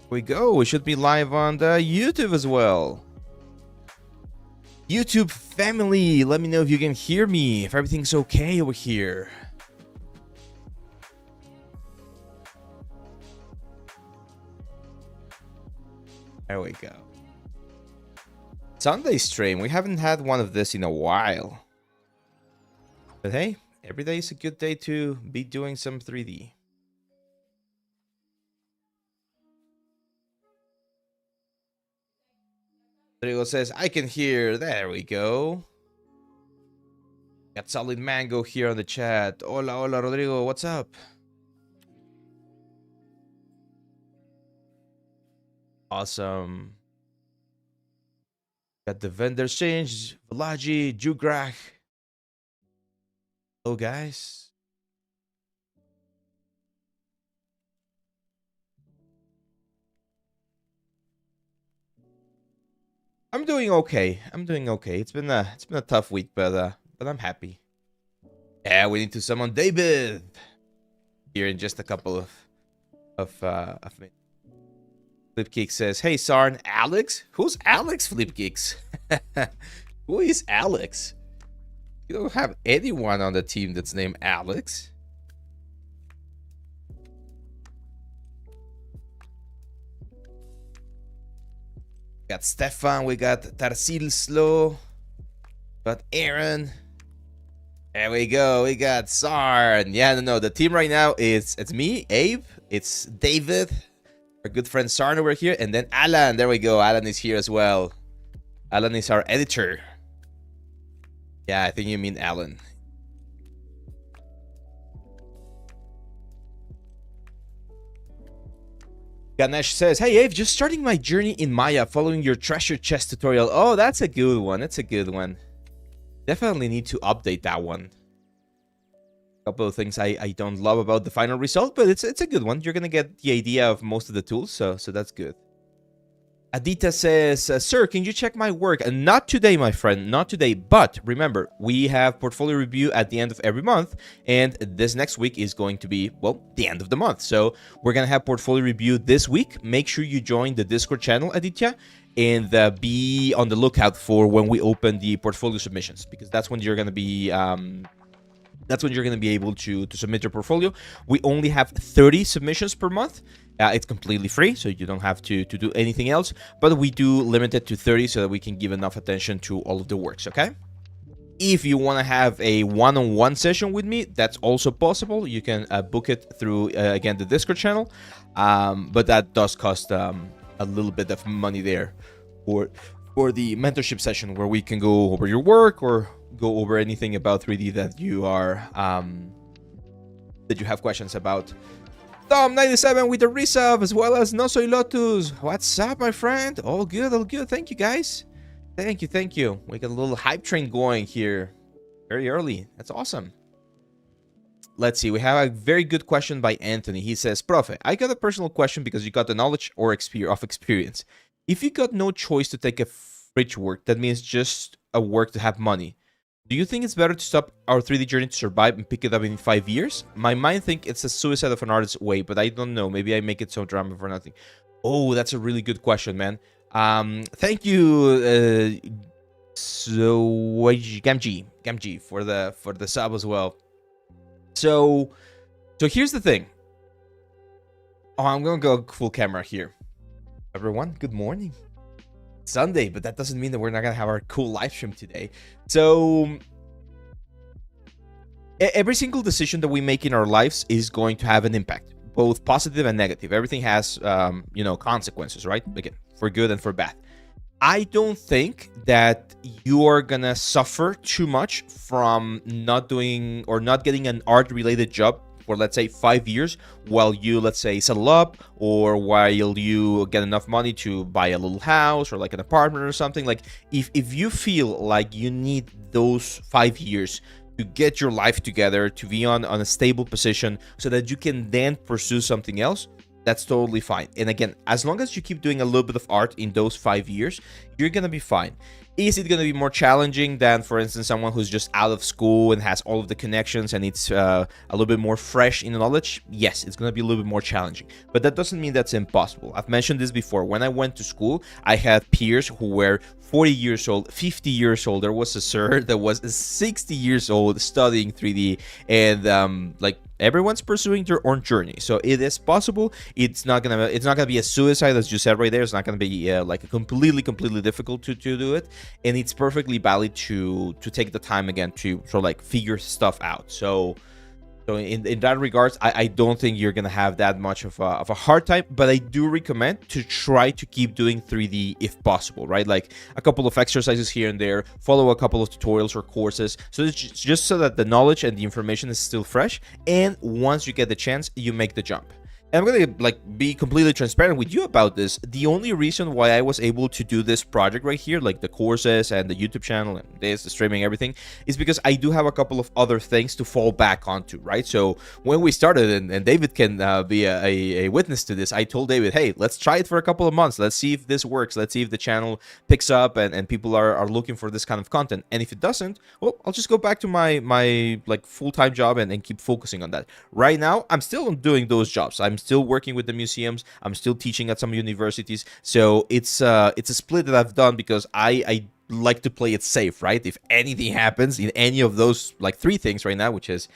we go. We should be live on the YouTube as well. YouTube family, let me know if you can hear me, if everything's okay over here. There we go. Sunday stream. We haven't had one of this in a while. But hey, every day is a good day to be doing some 3D. Rodrigo says, I can hear. There we go. Got Solid Mango here on the chat. Hola, hola, Rodrigo. What's up? Awesome. Got the vendor change. Valaji, Jugrach. Hello, guys. I'm doing okay. It's been a tough week, but I'm happy. Yeah, we need to summon David here in just a couple of minutes. Flipgeek says, "Hey, Sarn, Alex? Who's Alex? Flipgeeks? Who is Alex? You don't have anyone on the team that's named Alex." We got Stefan, we got Tarsil Slow, got Aaron. There we go. We got Sarn. Yeah, no. The team right now is it's me, Abe. It's David, our good friend Sarn over here, and then Alan. There we go. Alan is here as well. Alan is our editor. Yeah, I think you mean Alan. Ganesh says, "Hey, Abe, just starting my journey in Maya following your treasure chest tutorial." Oh, that's a good one. That's a good one. Definitely need to update that one. A couple of things I don't love about the final result, but it's a good one. You're going to get the idea of most of the tools, so that's good. Adita says, "Sir, can you check my work?" And not today, my friend, not today. But remember, we have portfolio review at the end of every month, and this next week is going to be, well, the end of the month. So we're going to have portfolio review this week. Make sure you join the Discord channel, Aditya, and be on the lookout for when we open the portfolio submissions, because that's when you're going to be able to submit your portfolio. We only have 30 submissions per month. It's completely free, so you don't have to do anything else. But we do limit it to 30 so that we can give enough attention to all of the works, okay? If you want to have a one-on-one session with me, that's also possible. You can book it through, again, the Discord channel. But that does cost a little bit of money there for the mentorship session, where we can go over your work or go over anything about 3D that you are that you have questions about. Tom97 with the resub, as well as No Soy Lotus. What's up, my friend? All good, all good. Thank you, guys. Thank you. We got a little hype train going here very early. That's awesome. Let's see. We have a very good question by Anthony. He says, "Profe, I got a personal question because you got the knowledge or experience. If you got no choice to take a fridge work, that means just a work to have money. Do you think it's better to stop our 3D journey to survive and pick it up in 5 years? My mind think it's a suicide of an artist's way, but I don't know. Maybe I make it so drama for nothing." Oh, that's a really good question, man. Thank you, Gamji for the sub as well. So here's the thing. Oh, I'm gonna go full camera here. Everyone, good morning. Sunday, but that doesn't mean that we're not gonna have our cool live stream today. So every single decision that we make in our lives is going to have an impact, both positive and negative. Everything has consequences, right? Again, for good and for bad. I don't think that you are gonna suffer too much from not doing or not getting an art related job for, let's say, 5 years, while you, let's say, settle up, or while you get enough money to buy a little house or like an apartment or something. Like, if you feel like you need those 5 years to get your life together, to be on a stable position so that you can then pursue something else, That's totally fine. And again, as long as you keep doing a little bit of art in those 5 years, you're gonna be fine. Is it gonna be more challenging than, for instance, someone who's just out of school and has all of the connections and it's a little bit more fresh in the knowledge? Yes, it's gonna be a little bit more challenging, but that doesn't mean that's impossible. I've mentioned this before. When I went to school, I had peers who were 40 years old, 50 years old. There was a sir that was 60 years old studying 3D, and like, everyone's pursuing their own journey, so it is possible. It's not gonna be a suicide, as you said right there. It's not gonna be like a completely difficult to do it, and it's perfectly valid to take the time again to sort of like figure stuff out. So in that regards, I don't think you're gonna have that much of a hard time, but I do recommend to try to keep doing 3D if possible, right? Like a couple of exercises here and there, follow a couple of tutorials or courses, so it's just so that the knowledge and the information is still fresh, and once you get the chance, you make the jump. And I'm gonna like be completely transparent with you about this. The only reason why I was able to do this project right here, like the courses and the YouTube channel and the streaming, everything, is because I do have a couple of other things to fall back onto, right? So when we started, and David can be a witness to this, I told David, hey, let's try it for a couple of months. Let's see if this works. Let's see if the channel picks up and people are looking for this kind of content. And if it doesn't, well, I'll just go back to my like full-time job and keep focusing on that. Right now, I'm still doing those jobs. I'm still working with the museums. I'm still teaching at some universities. So it's a split that I've done because I like to play it safe, right? If anything happens in any of those like 3 things right now, which is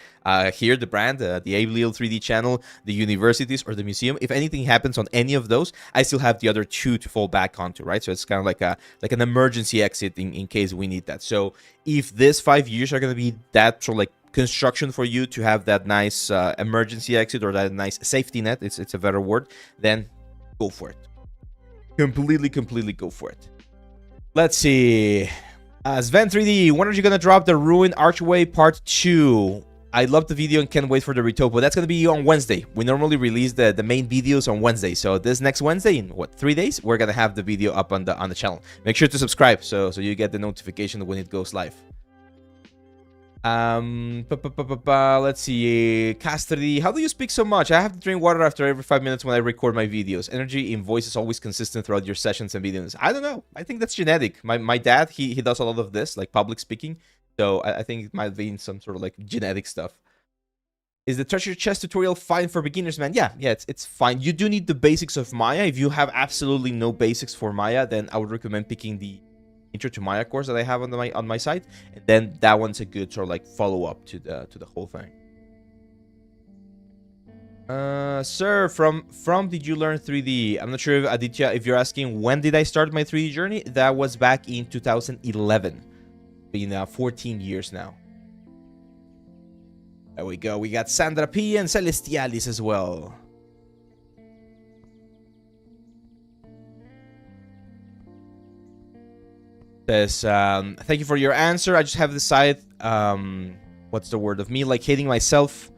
here, the brand, the Leal 3D channel, the universities, or the museum, if anything happens on any of those, I still have the other 2 to fall back onto, right? So it's kind of like an emergency exit in case we need that. So if this 5 years are going to be that sort of like construction for you to have that nice emergency exit, or that nice safety net, it's a better word, then go for it. Completely go for it. Let's see. Sven3D, when are you gonna drop the Ruined Archway Part 2? I love the video and can't wait for the retopo. That's gonna be on Wednesday. We normally release the main videos on Wednesday, so this next Wednesday, in what, 3 days, we're gonna have the video up on the channel. Make sure to subscribe so you get the notification when it goes live. Let's see. Castrity, how do you speak so much? I have to drink water after every 5 minutes when I record my videos. Energy in voice is always consistent throughout your sessions and videos. I don't know. I think that's genetic. My dad, he does a lot of this, like public speaking. So I think it might be some sort of like genetic stuff. Is the treasure chest tutorial fine for beginners, man? Yeah, it's fine. You do need the basics of Maya. If you have absolutely no basics for Maya, then I would recommend picking the Intro to Maya course that I have on my site, and then that one's a good sort of like follow up to the whole thing. Sir, from did you learn 3D? I'm not sure if Aditya, if you're asking when did I start my 3D journey, that was back in 2011. Been 14 years now. There we go. We got Sandra P and Celestialis as well. Says, thank you for your answer. I just have decided, what's the word of me, like hating myself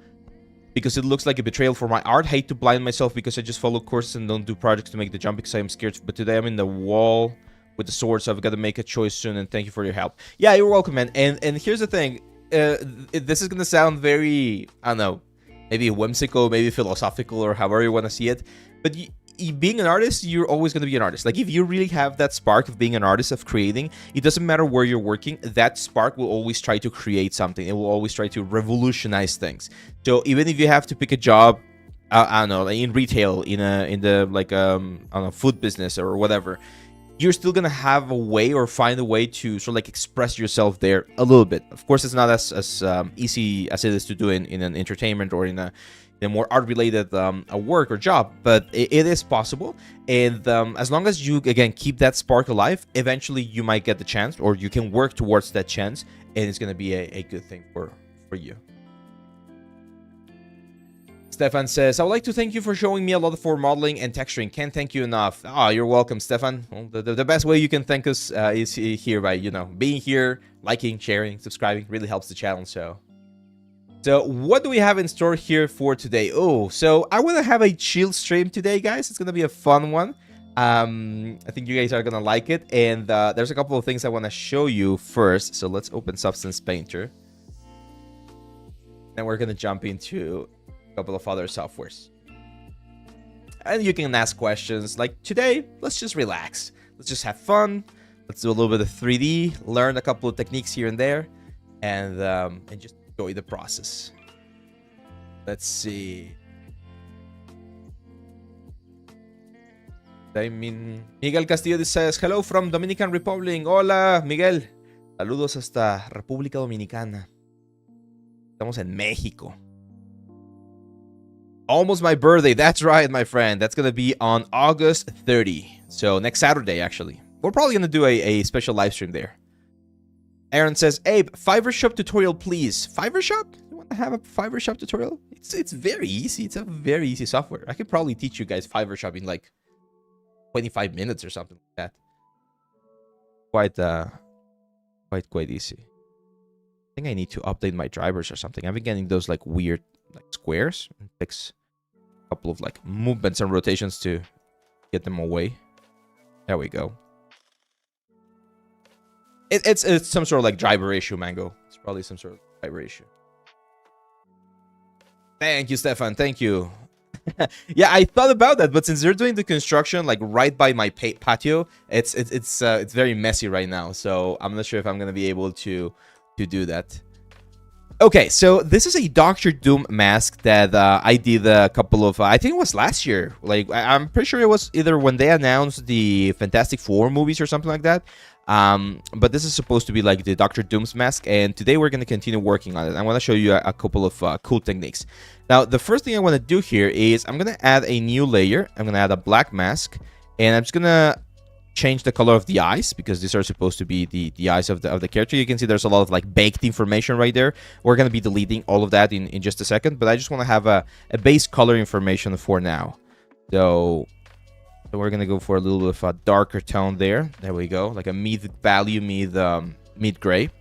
because it looks like a betrayal for my art. Hate to blind myself because I just follow courses and don't do projects to make the jump because I'm scared. But today I'm in the wall with the sword, so I've got to make a choice soon. And thank you for your help. Yeah, you're welcome, man. And here's the thing. This is gonna sound very, I don't know, maybe whimsical, maybe philosophical, or however you want to see it. But being an artist, you're always going to be an artist. Like, if you really have that spark of being an artist, of creating, it doesn't matter where you're working, that spark will always try to create something. It will always try to revolutionize things. So even if you have to pick a job, I don't know, like in retail, in the like I don't know, food business or whatever, you're still gonna have a way or find a way to sort of like express yourself there a little bit. Of course, it's not as easy as it is to do in an entertainment or in a more art-related work or job, but it is possible. And as long as you, again, keep that spark alive, eventually you might get the chance, or you can work towards that chance, and it's gonna be a good thing for you. Stefan says, I would like to thank you for showing me a lot for modeling and texturing. Can't thank you enough. Oh, you're welcome, Stefan. Well, the best way you can thank us is here by, you know, being here, liking, sharing, subscribing. Really helps the channel. So what do we have in store here for today? Oh, so I want to have a chill stream today, guys. It's going to be a fun one. I think you guys are going to like it. And there's a couple of things I want to show you first. So let's open Substance Painter. Then we're going to jump into couple of other softwares. And you can ask questions. Like today, let's just relax. Let's just have fun. Let's do a little bit of 3D, learn a couple of techniques here and there, and just enjoy the process. Let's see. I mean, Miguel Castillo says, hello from Dominican Republic. Hola, Miguel. Saludos hasta República Dominicana. Estamos en México. Almost my birthday. That's right, my friend. That's going to be on August 30. So next Saturday, actually. We're probably going to do a special live stream there. Aaron says, Abe, Fiverr Shop tutorial, please. Fiverr Shop? You want to have a Fiverr Shop tutorial? It's very easy. It's a very easy software. I could probably teach you guys Fiverr Shop in like 25 minutes or something like that. Quite easy. I think I need to update my drivers or something. I've been getting those like weird like squares. It takes a couple of like movements and rotations to get them away. There we go. It's some sort of like driver issue, Mango. It's probably some sort of driver issue. Thank you, Stefan. Thank you. Yeah, I thought about that, but since they're doing the construction like right by my patio, it's very messy right now. So I'm not sure if I'm gonna be able to do that. Okay, so this is a Doctor Doom mask that I did a couple of, I think it was last year. Like, I'm pretty sure it was either when they announced the Fantastic Four movies or something like that. But this is supposed to be like the Doctor Doom's mask, and today we're going to continue working on it. I want to show you a couple of cool techniques. Now, the first thing I want to do here is I'm going to add a new layer. I'm going to add a black mask, and I'm just going to change the color of the eyes, because these are supposed to be the eyes of the character. You can see there's a lot of like baked information right there. We're going to be deleting all of that in just a second, but I just want to have a base color information for now. So we're going to go for a little bit of a darker tone there. There we go, like a mid-value, mid-gray.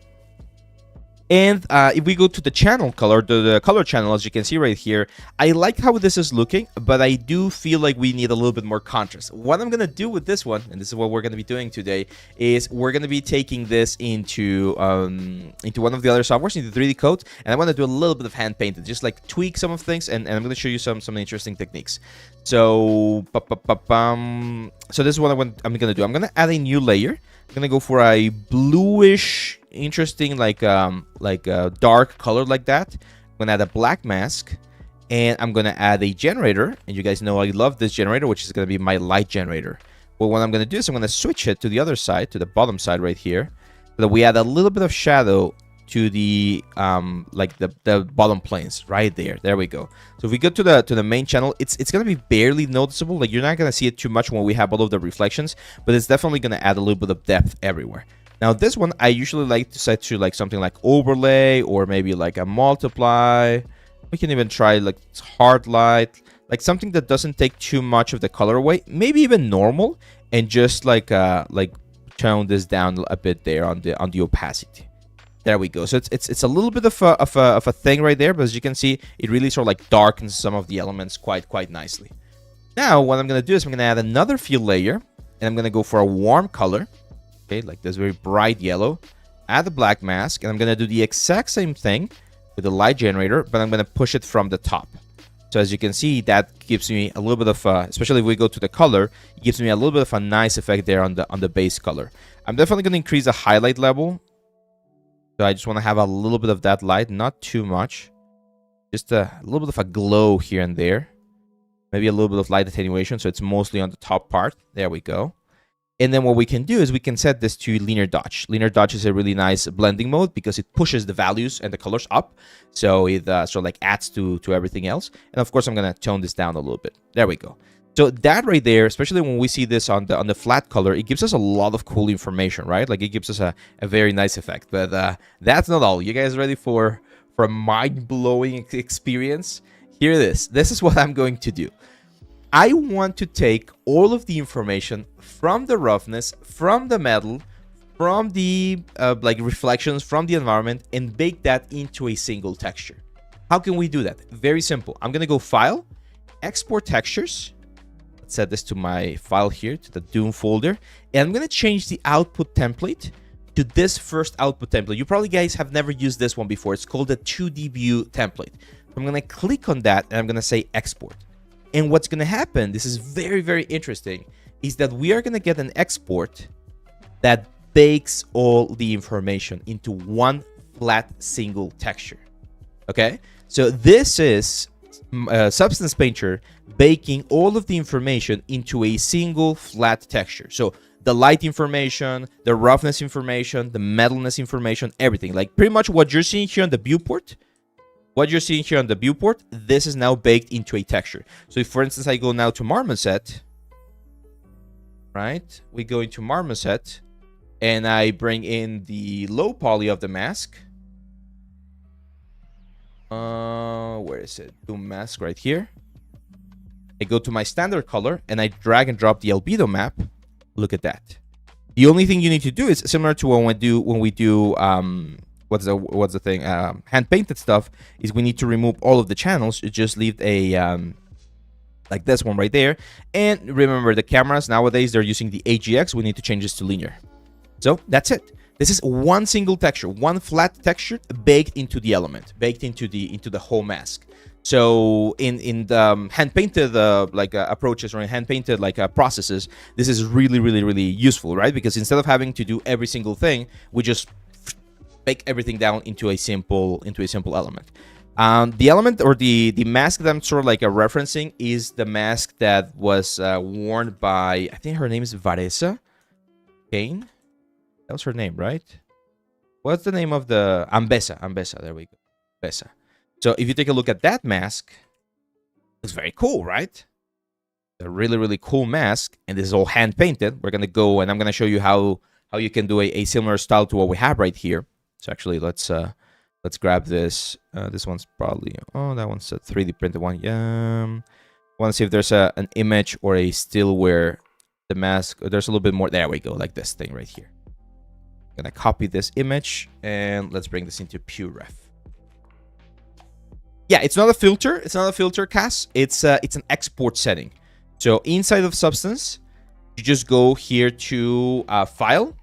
And if we go to the channel color, the color channel, as you can see right here, I like how this is looking, but I do feel like we need a little bit more contrast. What I'm going to do with this one, and this is what we're going to be doing today, is we're going to be taking this into one of the other softwares, into 3D Code, and I want to do a little bit of hand painted, just like tweak some of things, and I'm going to show you some interesting techniques. So, so this is what I'm going to do. I'm going to add a new layer. I'm going to go for a bluish, interesting, like dark color like that. I'm going to add a black mask, and I'm going to add a generator. And you guys know I love this generator, which is going to be my light generator. Well, what I'm going to do is I'm going to switch it to the other side, to the bottom side right here, so that we add a little bit of shadow to the like the bottom planes right there. There we go. So if we go to the main channel, it's gonna be barely noticeable. Like, you're not gonna see it too much when we have all of the reflections, but it's definitely gonna add a little bit of depth everywhere. Now this one I usually like to set to like something like overlay, or maybe like a multiply. We can even try like hard light, like something that doesn't take too much of the color away. Maybe even normal, and just like tone this down a bit there on the opacity. There we go. So it's a little bit of a thing right there, but as you can see, it really sort of like darkens some of the elements quite nicely. Now what I'm gonna do is I'm gonna add another fill layer, and I'm gonna go for a warm color, okay, like this very bright yellow. Add the black mask, and I'm gonna do the exact same thing with the light generator, but I'm gonna push it from the top. So as you can see, that gives me a little bit of, especially if we go to the color, it gives me a little bit of a nice effect there on the base color. I'm definitely gonna increase the highlight level. So I just want to have a little bit of that light, not too much. Just a little bit of a glow here and there. Maybe a little bit of light attenuation, so it's mostly on the top part. There we go. And then what we can do is we can set this to linear dodge. Linear dodge is a really nice blending mode because it pushes the values and the colors up. So it sort of like adds to everything else. And of course, I'm going to tone this down a little bit. There we go. So that right there, especially when we see this on the flat color, it gives us a lot of cool information, right? Like, it gives us a very nice effect. But that's not all. You guys ready for a mind-blowing experience? Here it is. This is what I'm going to do. I want to take all of the information from the roughness, from the metal, from the like reflections from the environment, and bake that into a single texture. How can we do that? Very simple. I'm going to go File, Export Textures. Set this to my file here, to the Doom folder, and I'm going to change the output template to this first output template. You probably guys have never used this one before. It's called the 2D view template. So I'm going to click on that, and I'm going to say export. And what's going to happen, this is very, very interesting, is that we are going to get an export that bakes all the information into one flat single texture. Okay, so this is Substance Painter baking all of the information into a single flat texture. So the light information, the roughness information, the metalness information, everything. Like pretty much what you're seeing here on the viewport, this is now baked into a texture. So if, for instance, I go now to Marmoset, right? We go into Marmoset, and I bring in the low poly of the mask. Where is it? Do mask right here. I go to my standard color, and I drag and drop the albedo map. Look at that. The only thing you need to do is similar to when we do what's the thing, hand painted stuff, is we need to remove all of the channels. You just leave a like this one right there. And remember, the cameras nowadays, they're using the AGX. We need to change this to linear. So that's it. This is one single texture, one flat texture baked into the element, baked into the whole mask. So in the hand painted approaches, or in hand painted processes, this is really, really, really useful, right? Because instead of having to do every single thing, we just bake everything down into a simple element. The element, or the mask that I'm sort of referencing, is the mask that was worn by, I think her name is Vanessa Kane. That was her name, right? What's the name of the Ambessa? There we go, Ambessa. So if you take a look at that mask, it's very cool, right? A really, really cool mask, and this is all hand painted. We're gonna go, and I'm gonna show you how you can do a similar style to what we have right here. So actually, let's grab this. This one's probably, oh, that one's a 3D printed one. Yeah. Want to see if there's an image or a still where the mask. There's a little bit more. There we go, like this thing right here. I'm gonna copy this image, and let's bring this into PureRef. Yeah, it's not a filter. It's not a filter, Cass. It's an export setting. So inside of Substance, you just go here to File,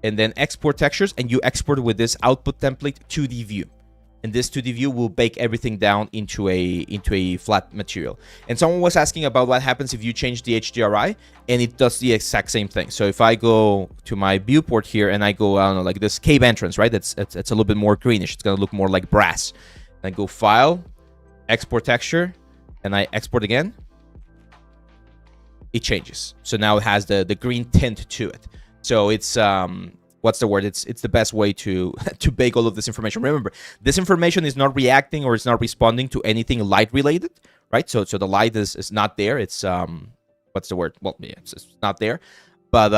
and then Export Textures, and you export with this output template 2D view. And this 2D view will bake everything down into a flat material. And someone was asking about what happens if you change the HDRI, and it does the exact same thing. So if I go to my viewport here, and I go, I don't know, like this cave entrance, right? It's a little bit more greenish. It's gonna look more like brass. I go File, Export Texture, and I export again. It changes. So now it has the green tint to it. So it's what's the word? It's the best way to bake all of this information. Remember, this information is not reacting, or it's not responding to anything light related, right? So the light is not there. It's what's the word? Well, yeah, it's not there. But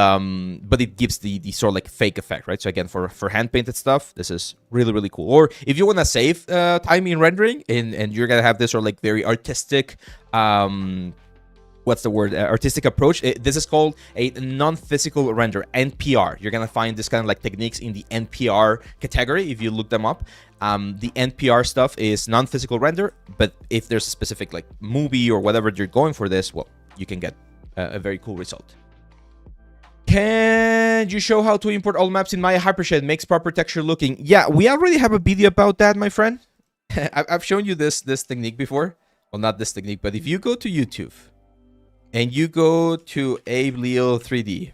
it gives the sort of like fake effect, right? So again, for hand painted stuff, this is really, really cool. Or if you want to save time in rendering, and you're gonna have this sort of like very artistic, what's the word? Artistic approach. This is called a non-physical render, NPR. You're gonna find this kind of like techniques in the NPR category if you look them up. The NPR stuff is non-physical render, but if there's a specific like movie or whatever you're going for this, well, you can get a very cool result. Can you show how to import all maps in Maya Hypershade? Makes proper texture looking. Yeah, we already have a video about that, my friend. I've shown you this technique before. Well, not this technique, but if you go to YouTube and you go to Abe Leal 3D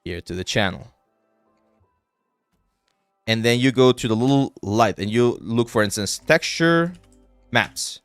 here to the channel, and then you go to the little light and you look, for instance, texture maps.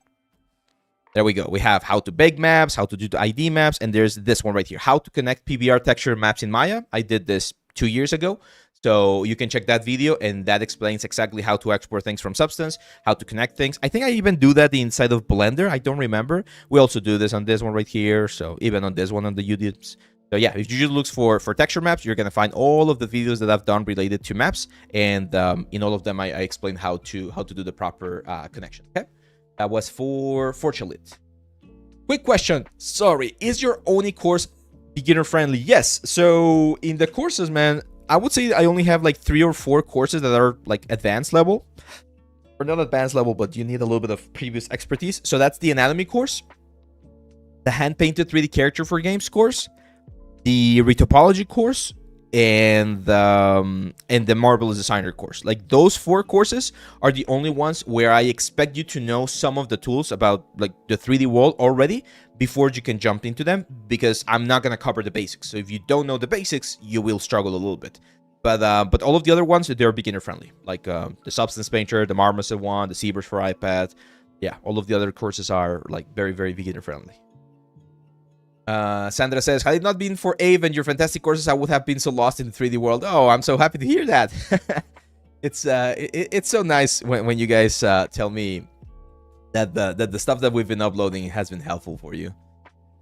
There we go. We have how to bake maps, how to do the ID maps, and there's this one right here, how to connect PBR texture maps in Maya. I did this 2 years ago, so you can check that video, and that explains exactly how to export things from Substance, how to connect things. I think I even do that inside of Blender. I don't remember. We also do this on this one right here, so even on this one on the YouTubes. So yeah, if you just look for texture maps, you're gonna find all of the videos that I've done related to maps, and in all of them, I explain how to do the proper connection. Okay. That was for Chalit. Quick question. Sorry, is your Oni course beginner friendly? Yes. So in the courses, man, I would say I only have like 3 or 4 courses that are like advanced level. Or not advanced level, but you need a little bit of previous expertise. So that's the anatomy course, the hand painted 3D character for games course, the retopology course, and the Marvelous Designer course. Like those 4 courses are the only ones where I expect you to know some of the tools about like the 3D world already before you can jump into them, because I'm not gonna cover the basics. So if you don't know the basics, you will struggle a little bit. But all of the other ones, they're beginner friendly, like the Substance Painter, the Marmoset one, the ZBrush for iPad. Yeah, all of the other courses are like very, very beginner friendly. Sandra says, had it not been for Ave and your fantastic courses, I would have been so lost in the 3D world. Oh, I'm so happy to hear that. It's so nice when you guys tell me that the stuff that we've been uploading has been helpful for you.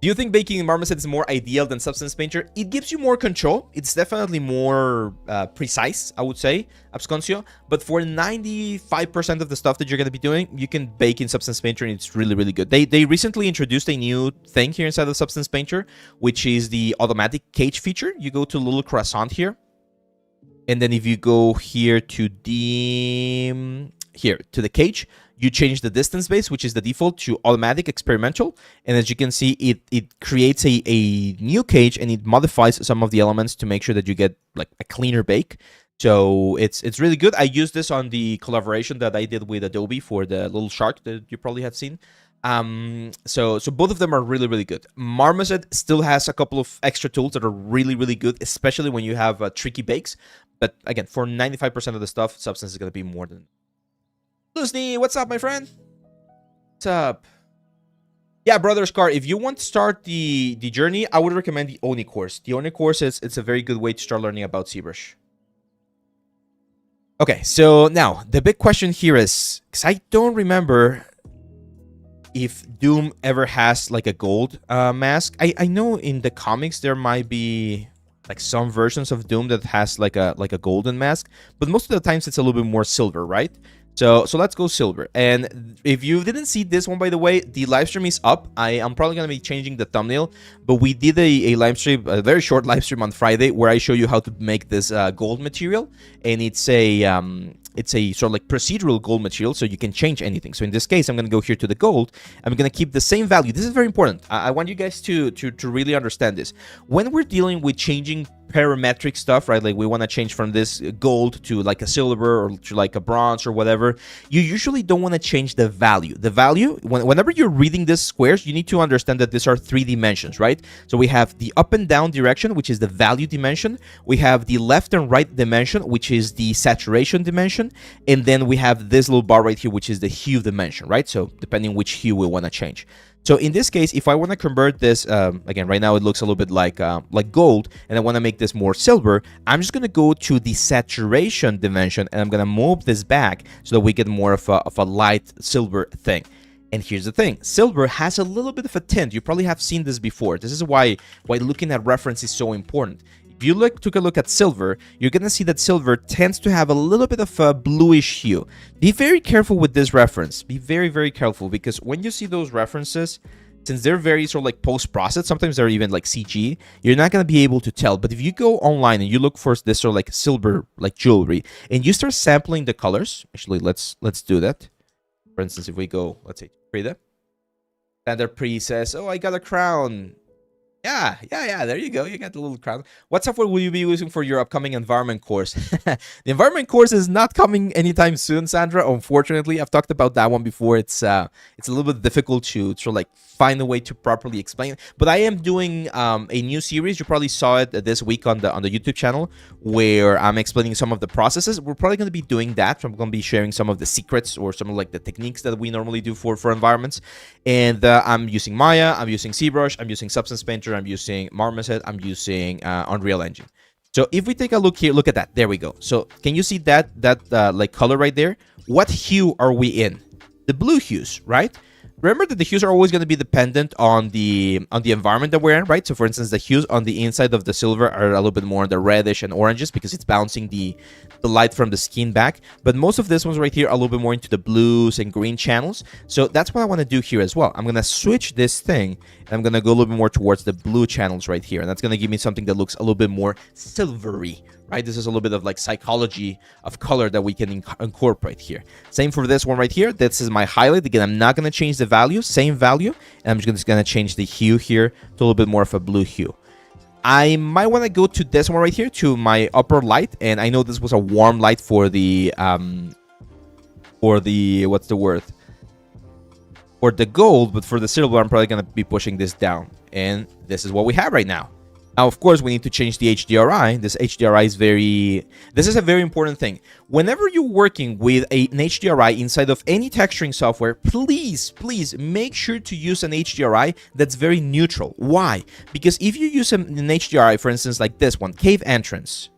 Do you think baking in Marmoset is more ideal than Substance Painter? It gives you more control. It's definitely more precise, I would say, Absconcio. But for 95% of the stuff that you're going to be doing, you can bake in Substance Painter, and it's really, really good. They recently introduced a new thing here inside of Substance Painter, which is the automatic cage feature. You go to little croissant here, and then if you go here to the cage, you change the distance base, which is the default, to automatic experimental. And as you can see, it creates a new cage, and it modifies some of the elements to make sure that you get like a cleaner bake. So it's really good. I used this on the collaboration that I did with Adobe for the little shark that you probably have seen. So both of them are really, really good. Marmoset still has a couple of extra tools that are really, really good, especially when you have tricky bakes. But again, for 95% of the stuff, Substance is going to be more than... Lusney, what's up, my friend? What's up? Yeah, Brother Scar, if you want to start the journey, I would recommend the Oni course. The Oni course it's a very good way to start learning about ZBrush. Okay, so now the big question here is, because I don't remember if Doom ever has like a gold mask. I know in the comics there might be like some versions of Doom that has like a golden mask, but most of the times it's a little bit more silver, right? So let's go silver. And if you didn't see this one, by the way, the live stream is up. I'm probably going to be changing the thumbnail, but we did a live stream, a very short live stream on Friday, where I show you how to make this gold material. And it's a sort of like procedural gold material, so you can change anything. So in this case, I'm going to go here to the gold. I'm going to keep the same value. This is very important. I want you guys to really understand this. When we're dealing with changing parametric stuff, right? Like we want to change from this gold to like a silver or to like a bronze or whatever. You usually don't want to change the value. The value, whenever you're reading these squares, you need to understand that these are 3 dimensions, right? So we have the up and down direction, which is the value dimension. We have the left and right dimension, which is the saturation dimension. And then we have this little bar right here, which is the hue dimension, right? So depending which hue we want to change. So in this case, if I want to convert this, again, right now it looks a little bit like gold, and I want to make this more silver, I'm just going to go to the saturation dimension, and I'm going to move this back so that we get more of a light silver thing. And here's the thing, silver has a little bit of a tint. You probably have seen this before. This is why looking at reference is so important. If you took a look at silver, you're going to see that silver tends to have a little bit of a bluish hue. Be very careful with this reference. Be very, very careful, because when you see those references, since they're very sort of like post-processed, sometimes they're even like CG, you're not going to be able to tell. But if you go online and you look for this sort of like silver like jewelry, and you start sampling the colors, actually, let's do that. For instance, if we go, let's say, Frida. Standard Pre says, oh, I got a crown. Yeah, there you go. You got the little crown. What software will you be using for your upcoming environment course? The environment course is not coming anytime soon, Sandra. Unfortunately, I've talked about that one before. It's a little bit difficult to sort of like find a way to properly explain. But I am doing a new series. You probably saw it this week on the YouTube channel, where I'm explaining some of the processes. We're probably going to be doing that. So I'm going to be sharing some of the secrets or some of like the techniques that we normally do for environments. And I'm using Maya. I'm using ZBrush. I'm using Substance Painter. I'm using Marmoset. I'm using Unreal Engine. So if we take a look here, look at that. There we go. So can you see that like color right there? What hue are we in? The blue hues, right? Remember that the hues are always going to be dependent on the environment that we're in, right? So for instance, the hues on the inside of the silver are a little bit more the reddish and oranges because it's bouncing the light from the skin back. But most of these ones right here are a little bit more into the blues and green channels. So that's what I want to do here as well. I'm going to switch this thing, and I'm going to go a little bit more towards the blue channels right here. And that's going to give me something that looks a little bit more silvery, right? This is a little bit of like psychology of color that we can incorporate here. Same for this one right here. This is my highlight. Again, I'm not going to change the value, same value. And I'm just going to change the hue here to a little bit more of a blue hue. I might want to go to this one right here, to my upper light. And I know this was a warm light for the what's the word? For the gold, but for the silver, I'm probably going to be pushing this down. And this is what we have right now. Now, of course, we need to change the HDRI. This HDRI is this is a very important thing. Whenever you're working with an HDRI inside of any texturing software, please make sure to use an HDRI that's very neutral. Why? Because if you use an HDRI, for instance, like this one, Cave Entrance.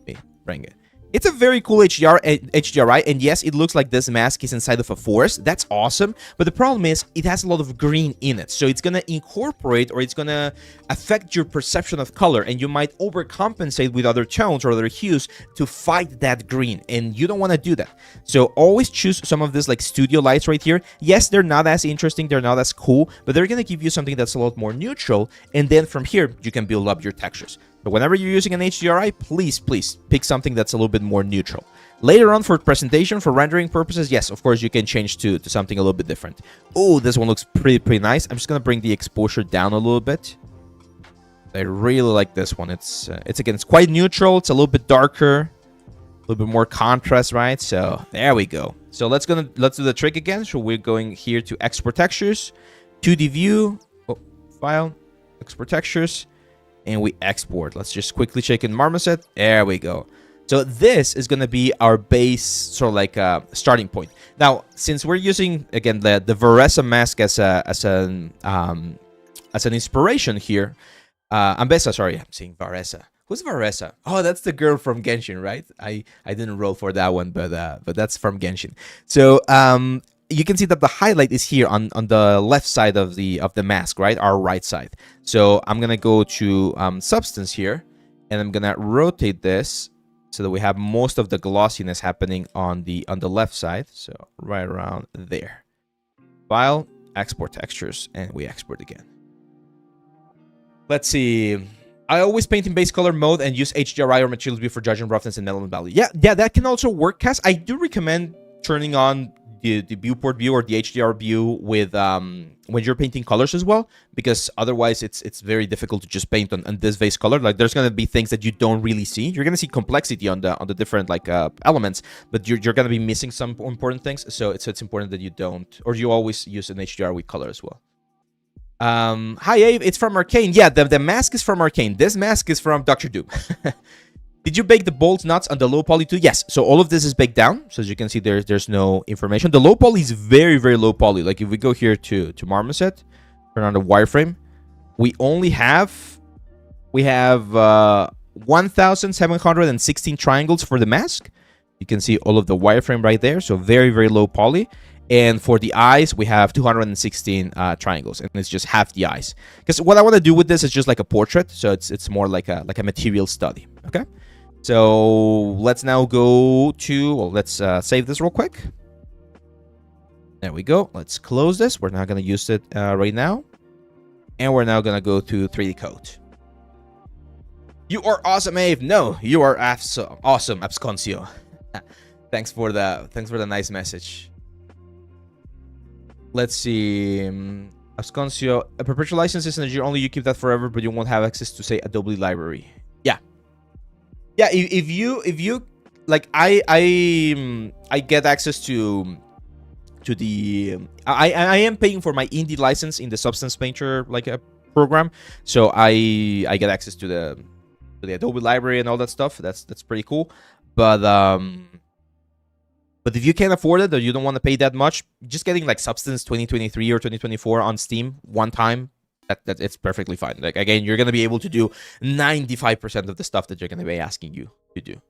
Let me bring it. It's a very cool HDRI, and yes, it looks like this mask is inside of a forest. That's awesome, but the problem is it has a lot of green in it, so it's going to incorporate, or it's going to affect your perception of color, and you might overcompensate with other tones or other hues to fight that green, and you don't want to do that. So always choose some of these like studio lights right here. Yes, they're not as interesting, they're not as cool, but they're going to give you something that's a lot more neutral, and then from here, you can build up your textures. But whenever you're using an HDRI, please pick something that's a little bit more neutral. Later on, for presentation, for rendering purposes, yes, of course, you can change to something a little bit different. Oh, this one looks pretty nice. I'm just going to bring the exposure down a little bit. I really like this one. It's quite neutral. It's a little bit darker, a little bit more contrast, right? So there we go. So let's do the trick again. So we're going here to export textures, 2D view, file, export textures. And we export. Let's just quickly check in Marmoset. There we go. So this is going to be our base, sort of like a starting point. Now, since we're using again the Varesa mask as an inspiration here, Ambessa, sorry, I'm saying Varesa. Who's Varesa? Oh, that's the girl from Genshin, right? I didn't roll for that one, but that's from Genshin. So you can see that the highlight is here on the left side of the mask, right? Our right side. So I'm gonna go to substance here, and I'm gonna rotate this so that we have most of the glossiness happening on the left side. So right around there. File, export textures, and we export again. Let's see. I always paint in base color mode and use HDRI or materials view for judging roughness and element value. Yeah, that can also work, Cass. I do recommend turning on the viewport view or the HDR view with when you're painting colors as well, because otherwise it's very difficult to just paint on this base color. Like there's gonna be things that you don't really see. You're gonna see complexity on the different like elements, but you're gonna be missing some important things. So it's important that you don't, or you always use an HDR with color as well. Hi Abe, it's from Arcane. Yeah, the mask is from Arcane. This mask is from Dr. Doom. Did you bake the bolts nuts on the low poly too? Yes. So all of this is baked down. So as you can see, there's no information. The low poly is very low poly. Like if we go here to Marmoset, turn on the wireframe, we have 1,716 triangles for the mask. You can see all of the wireframe right there. So very low poly. And for the eyes, we have 216 triangles, and it's just half the eyes. Because what I want to do with this is just like a portrait, so it's more like a material study. Okay. So let's now go to, well, let's save this real quick. There we go. Let's close this. We're not going to use it right now. And we're now going to go to 3D Code. You are awesome, Abe. No, you are awesome, Absconcio. Thanks for the nice message. Let's see. Absconcio, a perpetual license is energy only. You keep that forever, but you won't have access to, say, Adobe Library. Yeah, if you like, I get access to the I am paying for my indie license in the Substance Painter like a program, so I get access to the Adobe Library and all that stuff. That's pretty cool. But if you can't afford it or you don't want to pay that much, just getting like Substance 2023 or 2024 on Steam one time, that it's perfectly fine. Like again, you're gonna be able to do 95% of the stuff that you're gonna be asking you to do.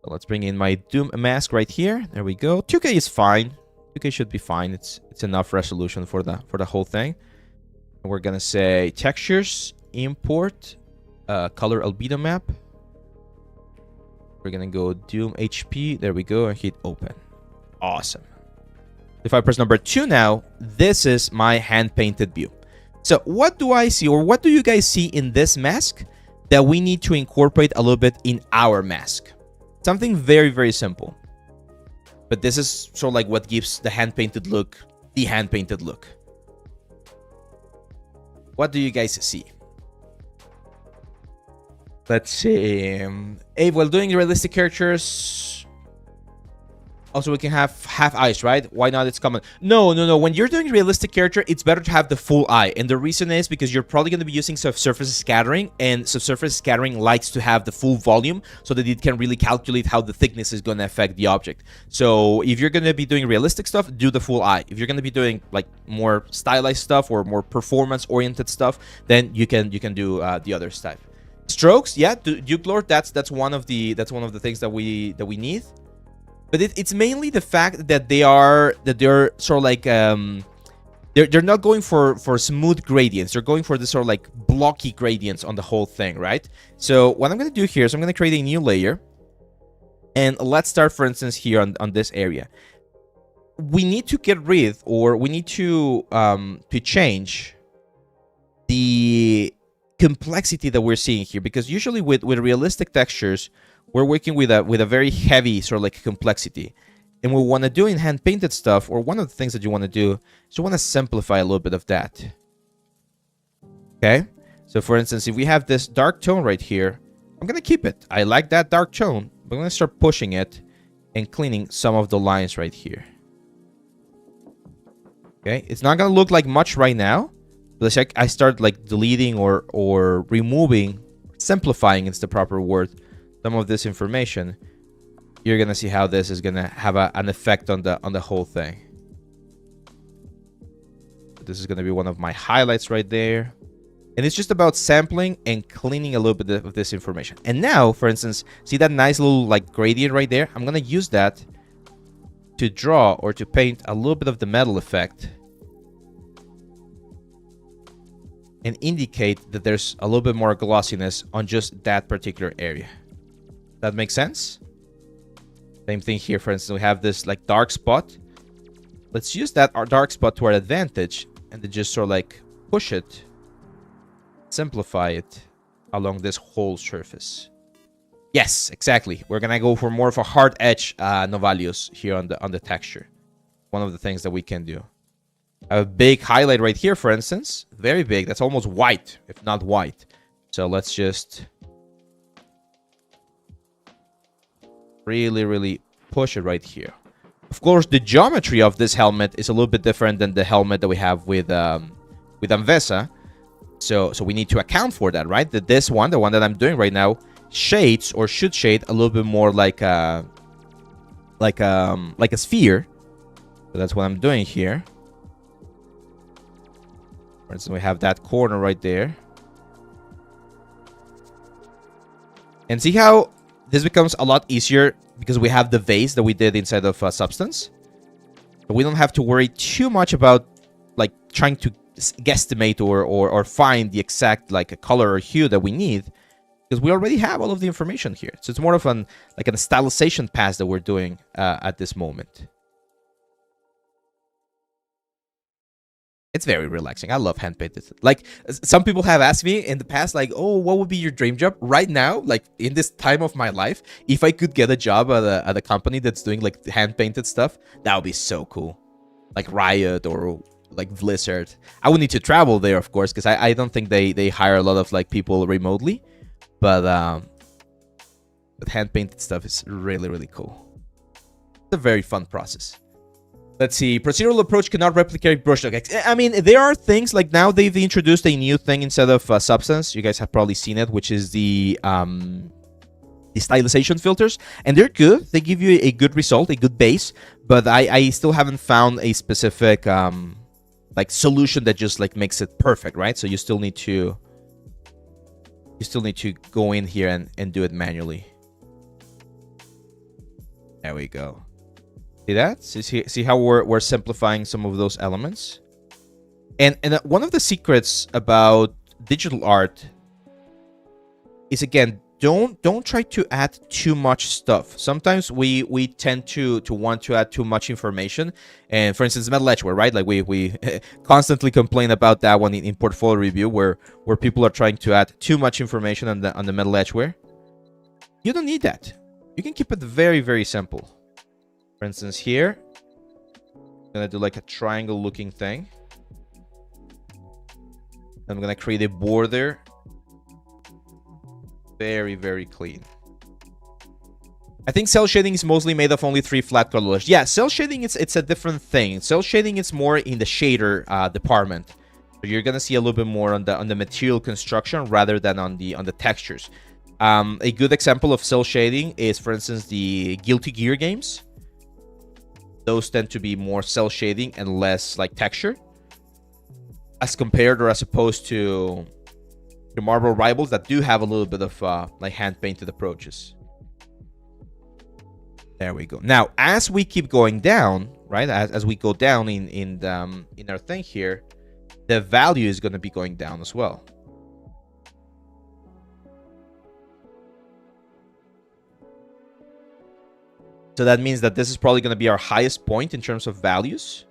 So let's bring in my Doom mask right here. There we go. 2K is fine. 2K should be fine. It's enough resolution for the whole thing. And we're gonna say textures, import, color albedo map. We're gonna go Doom HP. There we go, and hit open. Awesome. If I press number 2 now, this is my hand painted view. So what do I see, or what do you guys see in this mask that we need to incorporate a little bit in our mask? Something very simple. But this is sort of like what gives the hand painted look the hand painted look. What do you guys see? Let's see. Hey, while doing realistic characters, also we can have half eyes, right? Why not? It's common. No. When you're doing realistic character, it's better to have the full eye. And the reason is because you're probably going to be using subsurface scattering, and subsurface scattering likes to have the full volume so that it can really calculate how the thickness is going to affect the object. So if you're going to be doing realistic stuff, do the full eye. If you're going to be doing like more stylized stuff or more performance-oriented stuff, then you can do the other type. Strokes, yeah, Duke Lord. That's one of the things that we need. But it's mainly the fact that they're sort of like they're not going for smooth gradients. They're going for the sort of like blocky gradients on the whole thing, right? So what I'm going to do here is I'm going to create a new layer, and let's start, for instance, here on this area. We need to get rid, or we need to change the complexity that we're seeing here, because usually with realistic textures, we're working with a very heavy sort of like complexity. And we want to do in hand painted stuff, or one of the things that you want to do is you want to simplify a little bit of that. Okay? So for instance, if we have this dark tone right here, I'm going to keep it. I like that dark tone, but I'm going to start pushing it and cleaning some of the lines right here. Okay? It's not going to look like much right now, but I start like deleting or removing, simplifying is the proper word, some of this information, you're gonna see how this is gonna have an effect on the whole thing. This is gonna be one of my highlights right there, and it's just about sampling and cleaning a little bit of this information. And now, for instance, see that nice little like gradient right there? I'm gonna use that to draw or to paint a little bit of the metal effect and indicate that there's a little bit more glossiness on just that particular area. That makes sense? Same thing here. For instance, we have this like dark spot. Let's use that dark spot to our advantage and then just sort of like push it, simplify it along this whole surface. Yes, exactly. We're gonna go for more of a hard edge Novalius here on the texture. One of the things that we can do. I have a big highlight right here, for instance. Very big. That's almost white, if not white. So let's just really push it right here. Of course, the geometry of this helmet is a little bit different than the helmet that we have with Anvesa. So we need to account for that, right? That this one, the one that I'm doing right now, shades or should shade a little bit more like a sphere. So that's what I'm doing here. For instance, we have that corner right there. And see how this becomes a lot easier because we have the vase that we did inside of Substance. So we don't have to worry too much about like trying to guesstimate or find the exact like a color or hue that we need, because we already have all of the information here. So it's more of a stylization pass that we're doing at this moment. It's very relaxing. I love hand painted. Like, some people have asked me in the past, like, oh, what would be your dream job? Right now, like in this time of my life, if I could get a job at a company that's doing like hand painted stuff, that would be so cool. Like Riot or like Blizzard. I would need to travel there, of course, because I don't think they hire a lot of like people remotely. But hand painted stuff is really cool. It's a very fun process. Let's see. Procedural approach cannot replicate brushstroke. I mean, there are things like now they've introduced a new thing instead of Substance. You guys have probably seen it, which is the stylization filters, and they're good. They give you a good result, a good base. But I still haven't found a specific like solution that just like makes it perfect, right? So you still need to go in here and do it manually. There we go. See that? See how we're simplifying some of those elements? And one of the secrets about digital art is, again, don't try to add too much stuff. Sometimes we tend to want to add too much information. And for instance, metal edgeware, right? Like we constantly complain about that one in portfolio review, where people are trying to add too much information on the metal edgeware. You don't need that. You can keep it very simple. For instance, here, I'm gonna do like a triangle looking thing. I'm gonna create a border Very, very clean. I think cell shading is mostly made of only 3 flat colors. Yeah, cell shading it's a different thing. Cell shading is more in the shader department. So you're gonna see a little bit more on the material construction rather than on the textures. A good example of cell shading is, for instance, the Guilty Gear games. Those tend to be more cell shading and less like texture, as compared or as opposed to the Marvel Rivals that do have a little bit of like hand painted approaches. There we go. Now, as we keep going down, right? As we go down in our thing here, the value is going to be going down as well. So that means that this is probably going to be our highest point in terms of values.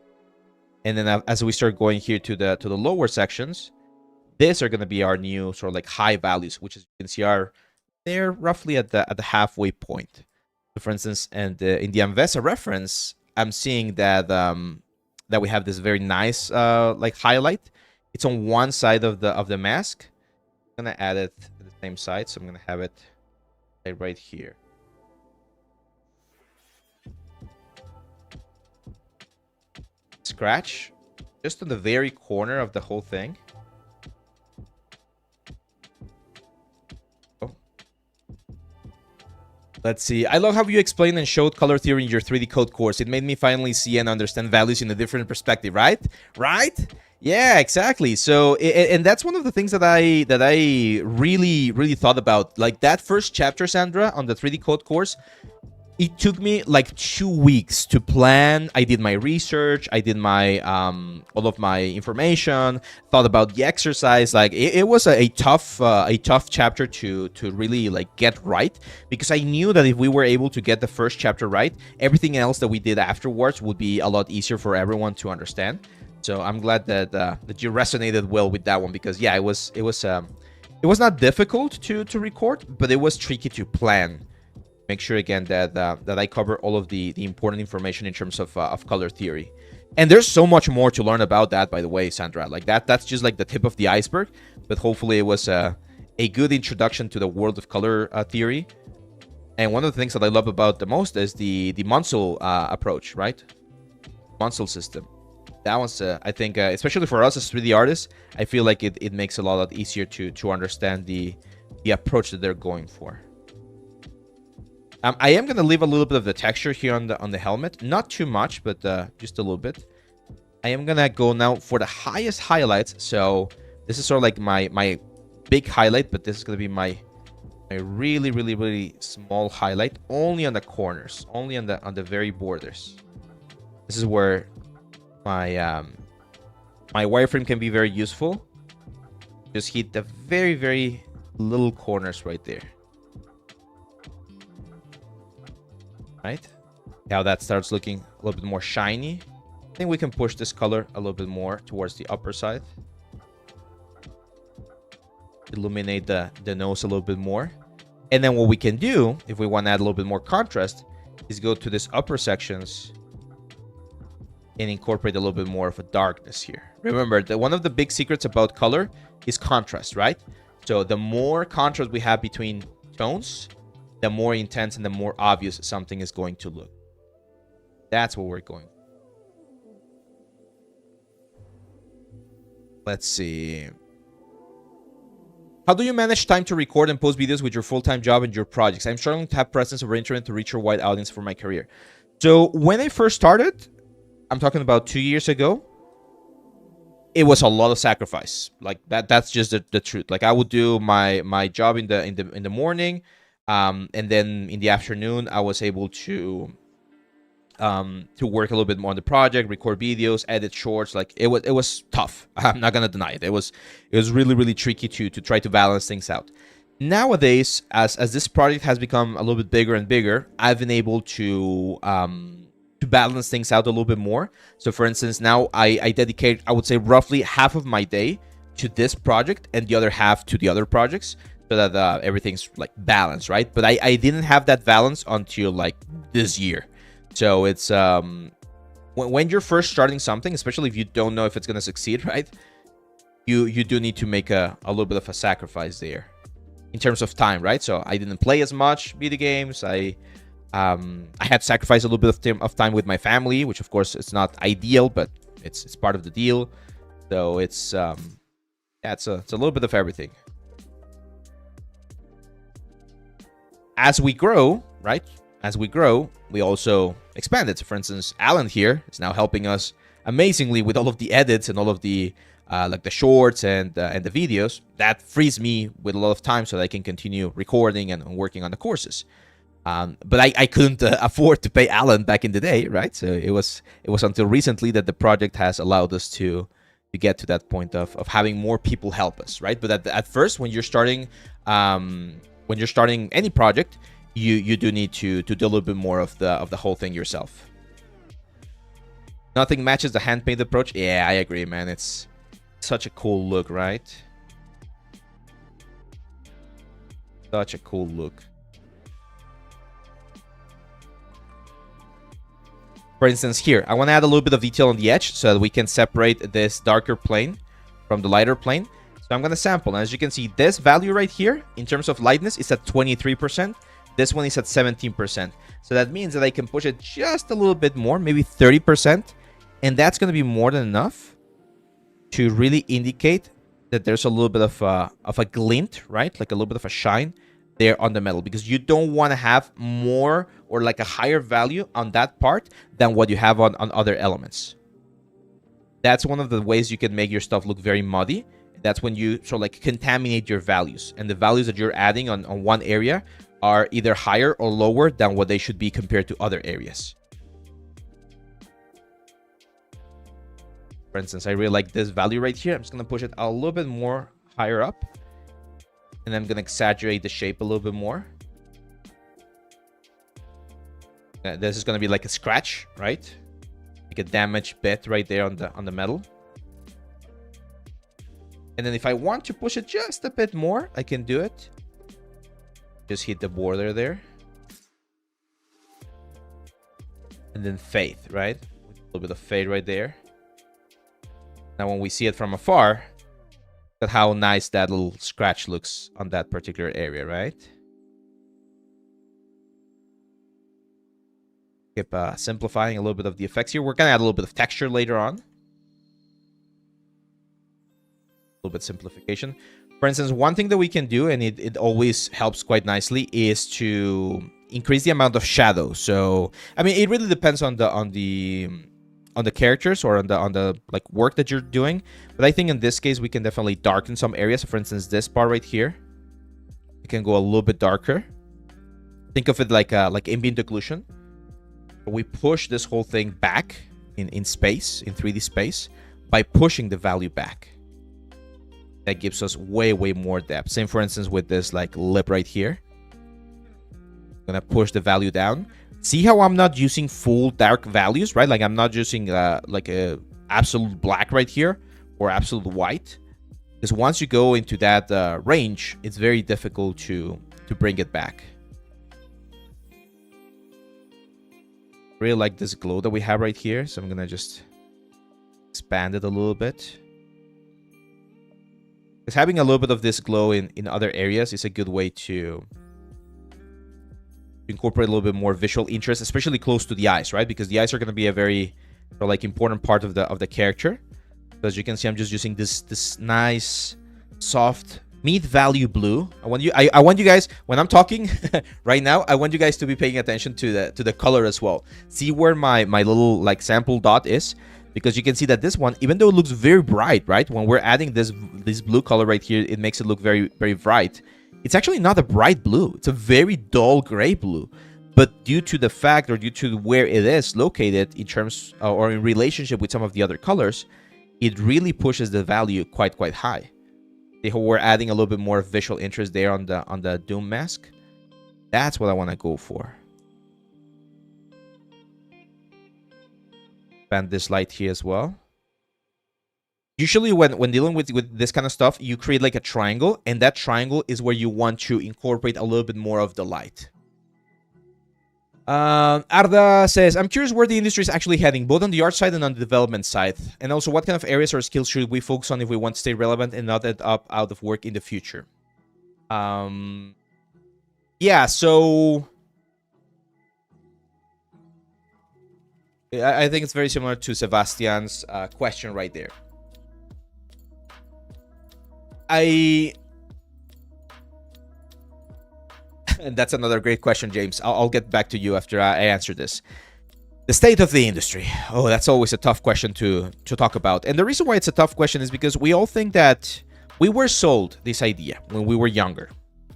And then as we start going here to the lower sections, these are going to be our new sort of like high values, which as you can see they're roughly at the halfway point. So for instance, and in the Anvesa reference, I'm seeing that that we have this very nice like highlight. It's on one side of the mask. I'm gonna add it to the same side, so I'm gonna have it right here. Scratch just on the very corner of the whole thing. Let's see. I love how you explained and showed color theory in your 3D code course. It made me finally see and understand values in a different perspective, right? Right? Yeah, exactly. So, and that's one of the things that I really thought about. Like that first chapter, Sandra, on the 3D code course, it took me like 2 weeks to plan. I did my research. I did my all of my information. Thought about the exercise. Like it was a tough chapter to really like get right, because I knew that if we were able to get the first chapter right, everything else that we did afterwards would be a lot easier for everyone to understand. So I'm glad that that you resonated well with that one, because yeah, it was not difficult to record, but it was tricky to plan. Make sure again that that I cover all of the important information in terms of color theory. And there's so much more to learn about that, by the way, Sandra. Like that's just like the tip of the iceberg. But hopefully it was a good introduction to the world of color theory. And one of the things that I love about the most is the Munsell approach, right? Munsell system. That one's I think especially for us as 3D artists, I feel like it makes it a lot easier to understand the approach that they're going for. I am going to leave a little bit of the texture here on the helmet. Not too much, but just a little bit. I am going to go now for the highest highlights. So this is sort of like my big highlight, but this is going to be my really small highlight. Only on the corners. Only on the very borders. This is where my wireframe can be very useful. Just hit the very little corners right there. Right? Now that starts looking a little bit more shiny. I think we can push this color a little bit more towards the upper side. Illuminate the nose a little bit more. And then what we can do, if we want to add a little bit more contrast, is go to this upper sections and incorporate a little bit more of a darkness here. Remember that one of the big secrets about color is contrast, right? So the more contrast we have between tones, the more intense and the more obvious something is going to look. That's what we're going for. Let's see. How do you manage time to record and post videos with your full-time job and your projects? I'm struggling to have presence over internet to reach a wide audience for my career. So when I first started, I'm talking about 2 years ago, it was a lot of sacrifice. Like that's just the truth. Like I would do my job in the morning. And then in the afternoon, I was able to work a little bit more on the project, record videos, edit shorts. Like it was tough. I'm not gonna deny it. It was really tricky to try to balance things out. Nowadays, as this project has become a little bit bigger and bigger, I've been able to balance things out a little bit more. So for instance, now I dedicate, I would say, roughly half of my day to this project and the other half to the other projects, so that everything's like balanced, right? But I didn't have that balance until like this year. So it's when you're first starting something, especially if you don't know if it's gonna succeed, right? You do need to make a little bit of a sacrifice there. in terms of time, right? So I didn't play as much video games. I had sacrificed a little bit of time with my family, which of course it's not ideal, but it's part of the deal. So it's yeah, it's a little bit of everything. As we grow, right? As we grow, we also expanded. So for instance, Alan here is now helping us amazingly with all of the edits and all of the like the shorts and the videos. That frees me with a lot of time so that I can continue recording and working on the courses. But I couldn't afford to pay Alan back in the day, right? So it was until recently that the project has allowed us to get to that point of having more people help us, right? But at first, when you're starting any project, you do need to do a little bit more of the whole thing yourself. Nothing matches the hand painted approach. Yeah, I agree, man. It's such a cool look, right? Such a cool look. For instance, here, I want to add a little bit of detail on the edge so that we can separate this darker plane from the lighter plane. So I'm going to sample. And as you can see, this value right here, in terms of lightness, is at 23%. This one is at 17%. So that means that I can push it just a little bit more, maybe 30%. And that's going to be more than enough to really indicate that there's a little bit of a glint, right? Like a little bit of a shine there on the metal, because you don't want to have more or like a higher value on that part than what you have on other elements. That's one of the ways you can make your stuff look very muddy. That's when you sort of like contaminate your values, and the values that you're adding on one area are either higher or lower than what they should be compared to other areas. For instance, I really like this value right here. I'm just going to push it a little bit more higher up. And I'm going to exaggerate the shape a little bit more. This is going to be like a scratch, right? Like a damaged bit right there on the metal. And then if I want to push it just a bit more, I can do it. Just hit the border there. And then fade, right? A little bit of fade right there. Now when we see it from afar, look at how nice that little scratch looks on that particular area, right? Keep simplifying a little bit of the effects here. We're going to add a little bit of texture later on. A little bit simplification. For instance, one thing that we can do, and it always helps quite nicely, is to increase the amount of shadow. So, I mean, it really depends on the characters or on the like work that you're doing, but I think in this case we can definitely darken some areas. For instance, this part right here, we can go a little bit darker. Think of it like ambient occlusion. We push this whole thing back in space, in 3D space, by pushing the value back. That gives us way more depth. Same, for instance, with this like lip right here. I'm gonna push the value down. See how I'm not using full dark values, right? Like I'm not using like a absolute black right here or absolute white. Because once you go into that range, it's very difficult to bring it back. Really like this glow that we have right here. So I'm going to just expand it a little bit. Because having a little bit of this glow in other areas is a good way to incorporate a little bit more visual interest, especially close to the eyes, right? Because the eyes are going to be a very like important part of the character. So as you can see, I'm just using this nice soft mid value blue. I want you guys, when I'm talking right now, I want you guys to be paying attention to the color as well. See where my little like sample dot is, because you can see that this one, even though it looks very bright, right? When we're adding this blue color right here, it makes it look very bright. It's actually not a bright blue. It's a very dull gray blue. But due to the fact, or due to where it is located in terms or in relationship with some of the other colors, it really pushes the value quite high. See how we're adding a little bit more visual interest there on the Doom mask? That's what I want to go for. Expand this light here as well. Usually when dealing with this kind of stuff, you create like a triangle, and that triangle is where you want to incorporate a little bit more of the light. Arda says, I'm curious where the industry is actually heading, both on the art side and on the development side. And also, what kind of areas or skills should we focus on if we want to stay relevant and not end up out of work in the future? Yeah, so I think it's very similar to Sebastian's question right there. And that's another great question, James. I'll get back to you after I answer this. The state of the industry. Oh, that's always a tough question to talk about. And the reason why it's a tough question is because we all think that we were sold this idea when we were younger,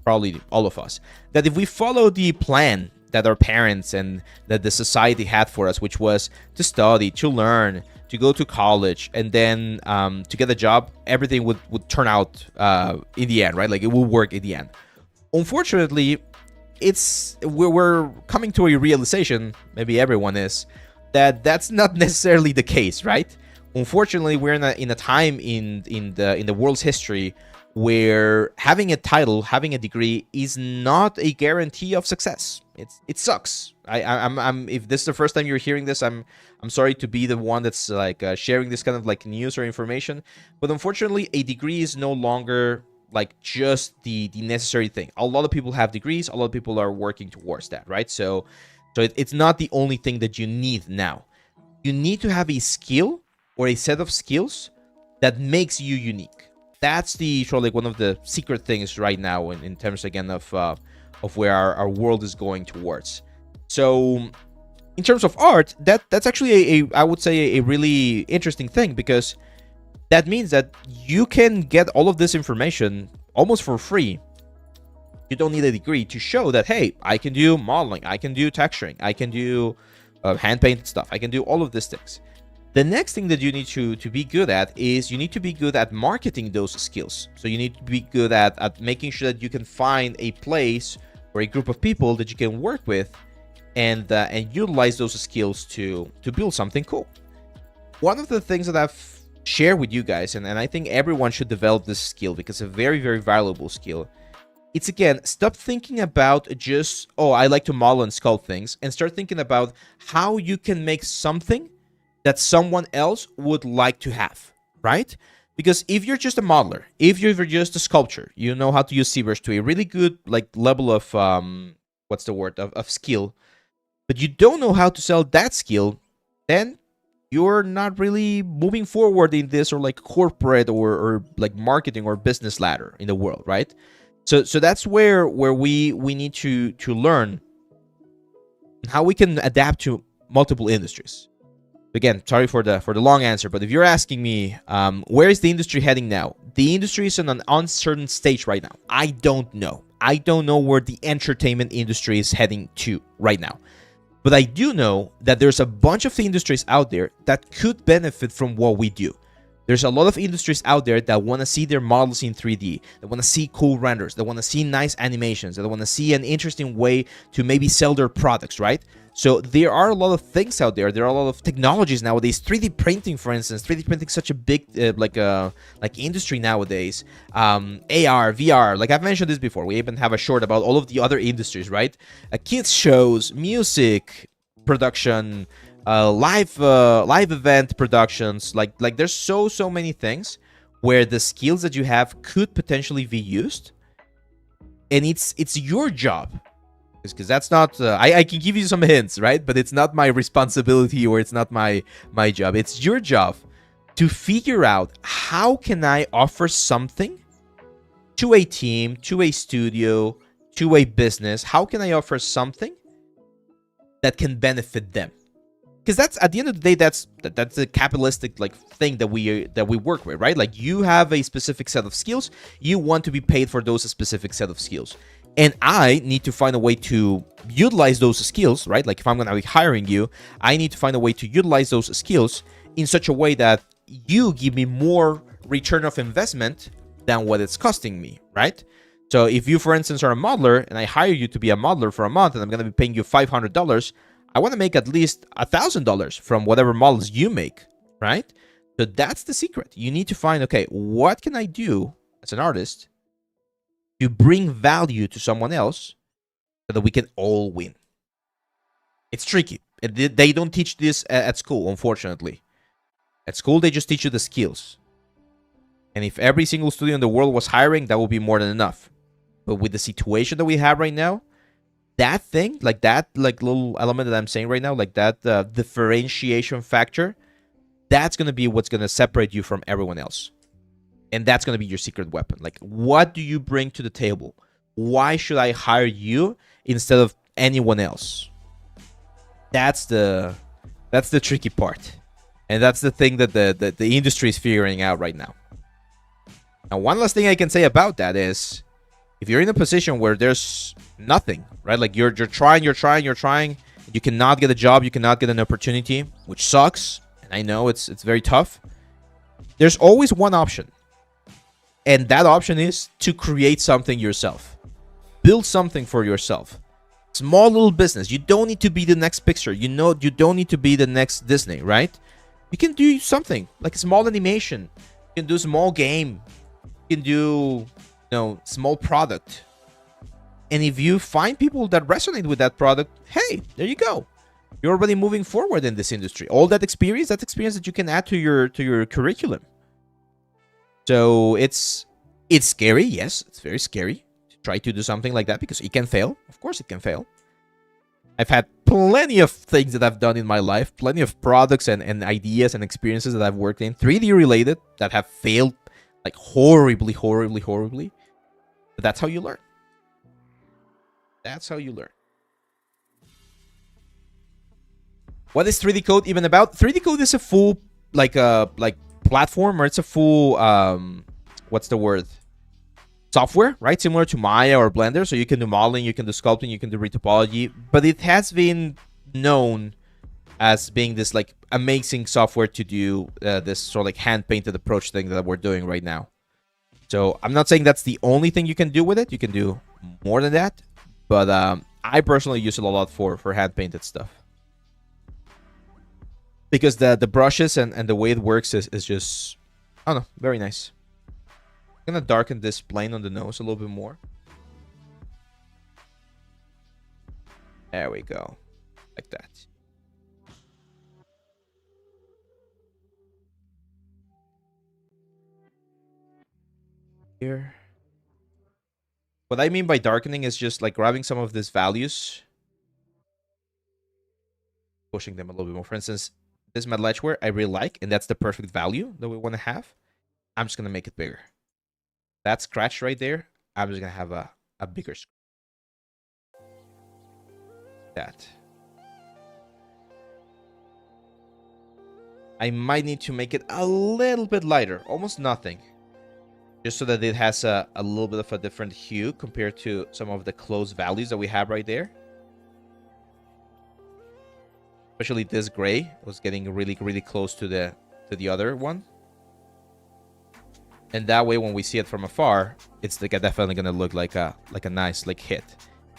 probably all of us, that if we follow the plan that our parents and that the society had for us, which was to study, to learn, to go to college, and then to get a job, everything would turn out in the end, right? Like it will work in the end. Unfortunately, we're coming to a realization, maybe everyone is, that that's not necessarily the case, right? Unfortunately, we're in a time in the world's history where having a title, having a degree, is not a guarantee of success. It sucks. I'm if this is the first time you're hearing this, I'm sorry to be the one that's like sharing this kind of like news or information, but unfortunately, a degree is no longer like just the necessary thing. A lot of people have degrees. A lot of people are working towards that, right? So it's not the only thing that you need now. You need to have a skill or a set of skills that makes you unique. That's the sort of like one of the secret things right now in terms again of where our world is going towards. So in terms of art, that's actually I would say a really interesting thing, because that means that you can get all of this information almost for free. You don't need a degree to show that, hey, I can do modeling, I can do texturing, I can do hand painted stuff, I can do all of these things. The next thing that you need to be good at is you need to be good at marketing those skills. So you need to be good at making sure that you can find a place or a group of people that you can work with and utilize those skills to build something cool. One of the things that I've shared with you guys, and I think everyone should develop this skill because it's a very, very valuable skill. It's, again, stop thinking about just, oh, I like to model and sculpt things, and start thinking about how you can make something that someone else would like to have, right? Because if you're just a modeler, if you're just a sculptor, you know how to use ZBrush to a really good like level of what's the word of skill, but you don't know how to sell that skill, then you're not really moving forward in this or like corporate or like marketing or business ladder in the world, right? So that's where we need to learn how we can adapt to multiple industries. Again, sorry for the long answer, but if you're asking me, where is the industry heading now? The industry is in an uncertain stage right now. I don't know. I don't know where the entertainment industry is heading to right now. But I do know that there's a bunch of industries out there that could benefit from what we do. There's a lot of industries out there that want to see their models in 3D, that want to see cool renders, that want to see nice animations, that want to see an interesting way to maybe sell their products, right? So there are a lot of things out there. There are a lot of technologies nowadays. 3D printing, for instance, 3D printing is such a big like industry nowadays. AR, VR, like I've mentioned this before. We even have a short about all of the other industries, right? Kids shows, music production, live event productions. Like there's so many things where the skills that you have could potentially be used, and it's your job. Because that's not I can give you some hints, right? But it's not my responsibility, or it's not my job. It's your job to figure out how can I offer something to a team, to a studio, to a business. How can I offer something that can benefit them? Because that's, at the end of the day, that's a capitalistic like thing that we work with, right? Like, you have a specific set of skills, you want to be paid for those specific set of skills. And I need to find a way to utilize those skills, right? Like, if I'm going to be hiring you, I need to find a way to utilize those skills in such a way that you give me more return of investment than what it's costing me, right? So if you, for instance, are a modeler and I hire you to be a modeler for a month and I'm going to be paying you $500, I want to make at least $1,000 from whatever models you make, right? So that's the secret. You need to find, okay, what can I do as an artist to bring value to someone else so that we can all win? It's tricky. They don't teach this at school, unfortunately. At school, they just teach you the skills. And if every single studio in the world was hiring, that would be more than enough. But with the situation that we have right now, that thing, like that, like little element that I'm saying right now, like that differentiation factor, that's going to be what's going to separate you from everyone else. And that's going to be your secret weapon. Like, what do you bring to the table? Why should I hire you instead of anyone else? That's the tricky part. And that's the thing that the industry is figuring out right now. Now, one last thing I can say about that is, if you're in a position where there's nothing, right? Like you're trying, you cannot get a job, you cannot get an opportunity, which sucks. And I know it's very tough. There's always one option. And that option is to create something yourself. Build something for yourself. Small little business. You don't need to be the next Pixar. You don't need to be the next Disney, right? You can do something like a small animation. You can do a small game. You can do, small product. And if you find people that resonate with that product, hey, there you go. You're already moving forward in this industry. All that experience that you can add to your curriculum. So it's scary. Yes, it's very scary to try to do something like that because it can fail. Of course it can fail. I've had plenty of things that I've done in my life, plenty of products and ideas and experiences that I've worked in, 3D related, that have failed like horribly. But that's how you learn. That's how you learn. What is 3D Code even about? 3D Code is a full platform, or it's a full what's the word? Software, right? Similar to Maya or Blender. So you can do modeling, you can do sculpting, you can do retopology, but it has been known as being this like amazing software to do this sort of like hand-painted approach thing that we're doing right now. So I'm not saying that's the only thing you can do with it. You can do more than that, but I personally use it a lot for hand-painted stuff. Because the brushes and the way it works is just, I don't know, very nice. I'm going to darken this plane on the nose a little bit more. There we go. Like that. Here. What I mean by darkening is just like grabbing some of these values, pushing them a little bit more. For instance, this metal edgeware I really like, and that's the perfect value that we want to have. I'm just going to make it bigger. That scratch right there, I'm just going to have a bigger scratch. That. I might need to make it a little bit lighter, almost nothing. Just so that it has a little bit of a different hue compared to some of the close values that we have right there. Especially this gray was getting really close to the other one. And that way when we see it from afar, it's like definitely gonna look like a nice hit.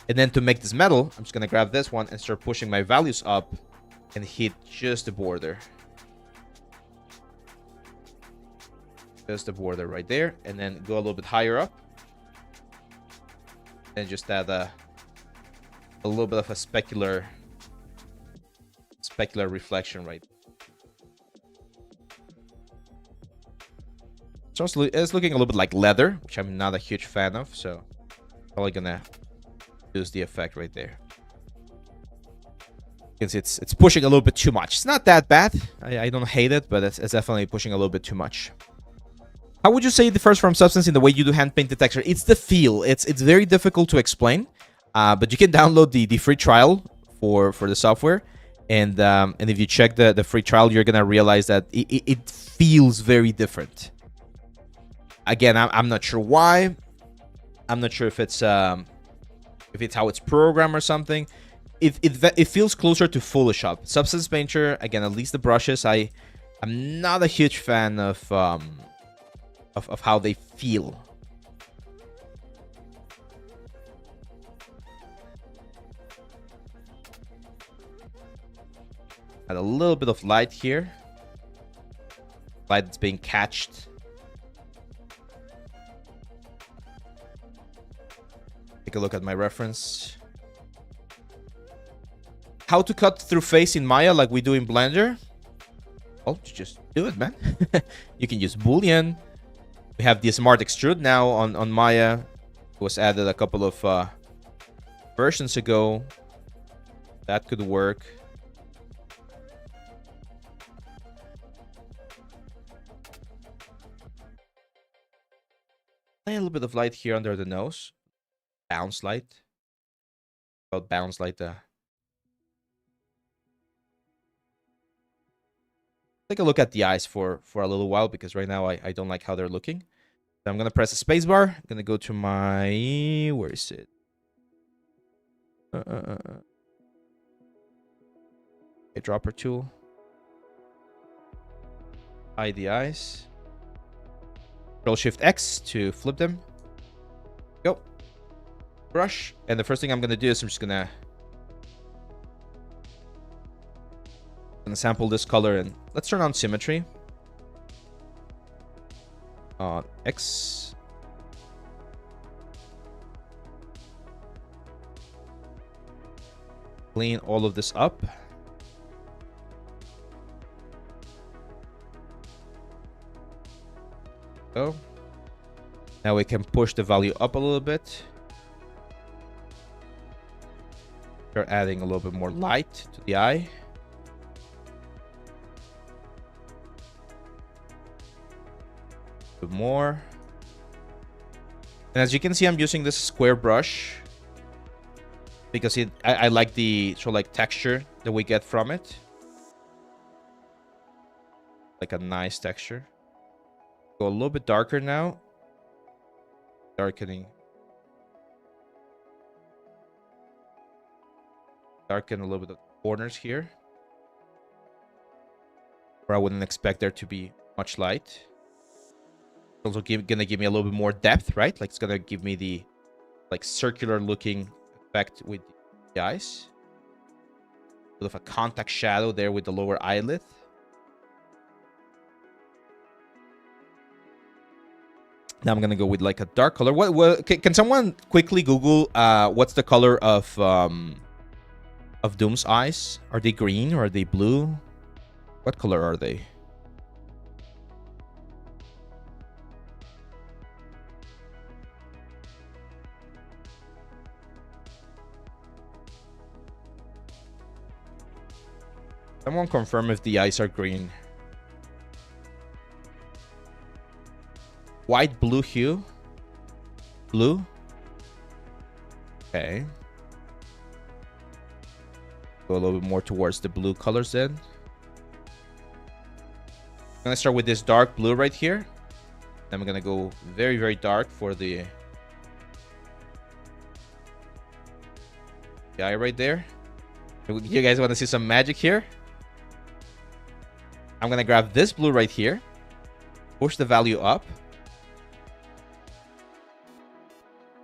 And then to make this metal, I'm just gonna grab this one and start pushing my values up and hit just the border. Just the border right there, and then go a little bit higher up. And just add a little bit of a specular reflection right. So it's looking a little bit like leather, which I'm not a huge fan of, so probably gonna use the effect right there. You can see it's pushing a little bit too much. It's not that bad. I don't hate it, but it's definitely pushing a little bit too much. How would you say it differs from Substance in the way you do hand-painted texture? It's the feel. It's very difficult to explain, but you can download the free trial for the software, and if you check the free trial, you're gonna realize that it feels very different. Again, I'm not sure why. I'm not sure if it's how it's programmed or something. It feels closer to Photoshop. Substance Painter, again, at least the brushes, I'm not a huge fan of how they feel. Add a little bit of light here. Light that's being catched. Take a look at my reference. How to cut through face in Maya like we do in Blender? Well, just do it, man. You can use Boolean. We have the Smart Extrude now on Maya. It was added a couple of versions ago. That could work. A little bit of light here under the nose. Bounce light. About bounce light. Take a look at the eyes for a little while, because right now I don't like how they're looking. So I'm gonna press the space bar. I'm gonna go to my, where is it? A dropper tool. Hide the eyes. Control Shift X to flip them. Go. Brush. And the first thing I'm gonna do is I'm just gonna sample this color, and let's turn on symmetry. On X. Clean all of this up. Go. Now we can push the value up a little bit. Start adding a little bit more light to the eye. A bit more. And as you can see, I'm using this square brush because I like the sort of like texture that we get from it. Like a nice texture. Go a little bit darker now. Darkening. Darken a little bit of the corners here, where I wouldn't expect there to be much light. Also gonna give me a little bit more depth, right? Like it's gonna give me the like circular looking effect with the eyes. A bit of a contact shadow there with the lower eyelid. Now I'm gonna go with like a dark color. What can someone quickly Google what's the color of Doom's eyes? Are they green or are they blue? What color are they? Someone confirm if the eyes are green. White blue hue. Blue. Okay. Go a little bit more towards the blue colors then. I'm gonna start with this dark blue right here. Then I'm gonna go very, very dark for the eye right there. You guys want to see some magic here? I'm gonna grab this blue right here. Push the value up.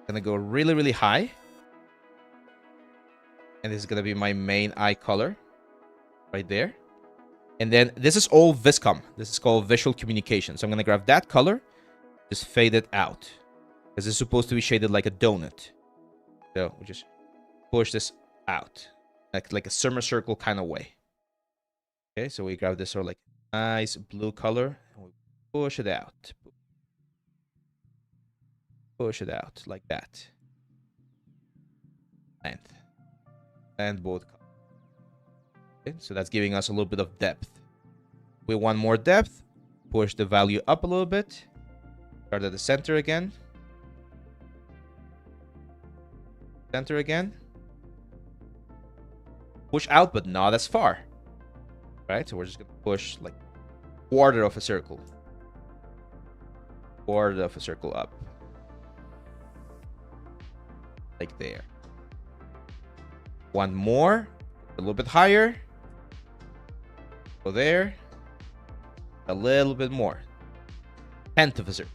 Gonna go really, really high. And this is gonna be my main eye color right there. And then this is all Viscom. This is called visual communication. So I'm gonna grab that color, just fade it out, because it's supposed to be shaded like a donut. So we just push this out, like a semicircle kind of way. Okay, so we grab this sort of like nice blue color and we push it out. Push it out like that. And both. Okay, so that's giving us a little bit of depth. We want more depth. Push the value up a little bit. Start at the center again. Center again. Push out, but not as far. Right? So we're just going to push like quarter of a circle. Quarter of a circle up. Like there. One more. A little bit higher. Go there. A little bit more. Tenth of a circle.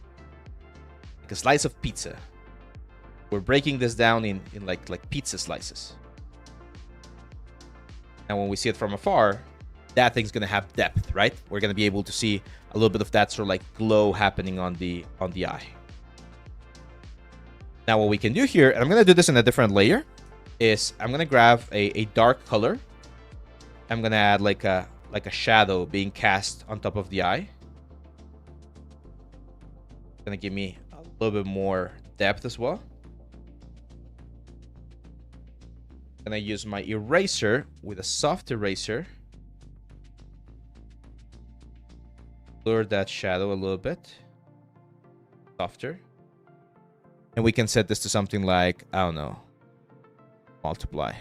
Like a slice of pizza. We're breaking this down in like pizza slices. And when we see it from afar, that thing's gonna have depth, right? We're gonna be able to see a little bit of that sort of like glow happening on the eye. Now what we can do here, and I'm gonna do this in a different layer, is I'm gonna grab a dark color. I'm gonna add like a shadow being cast on top of the eye. It's gonna give me a little bit more depth as well. gonna use my eraser with a soft eraser. Blur that shadow a little bit. Softer. And we can set this to something like, I don't know, multiply.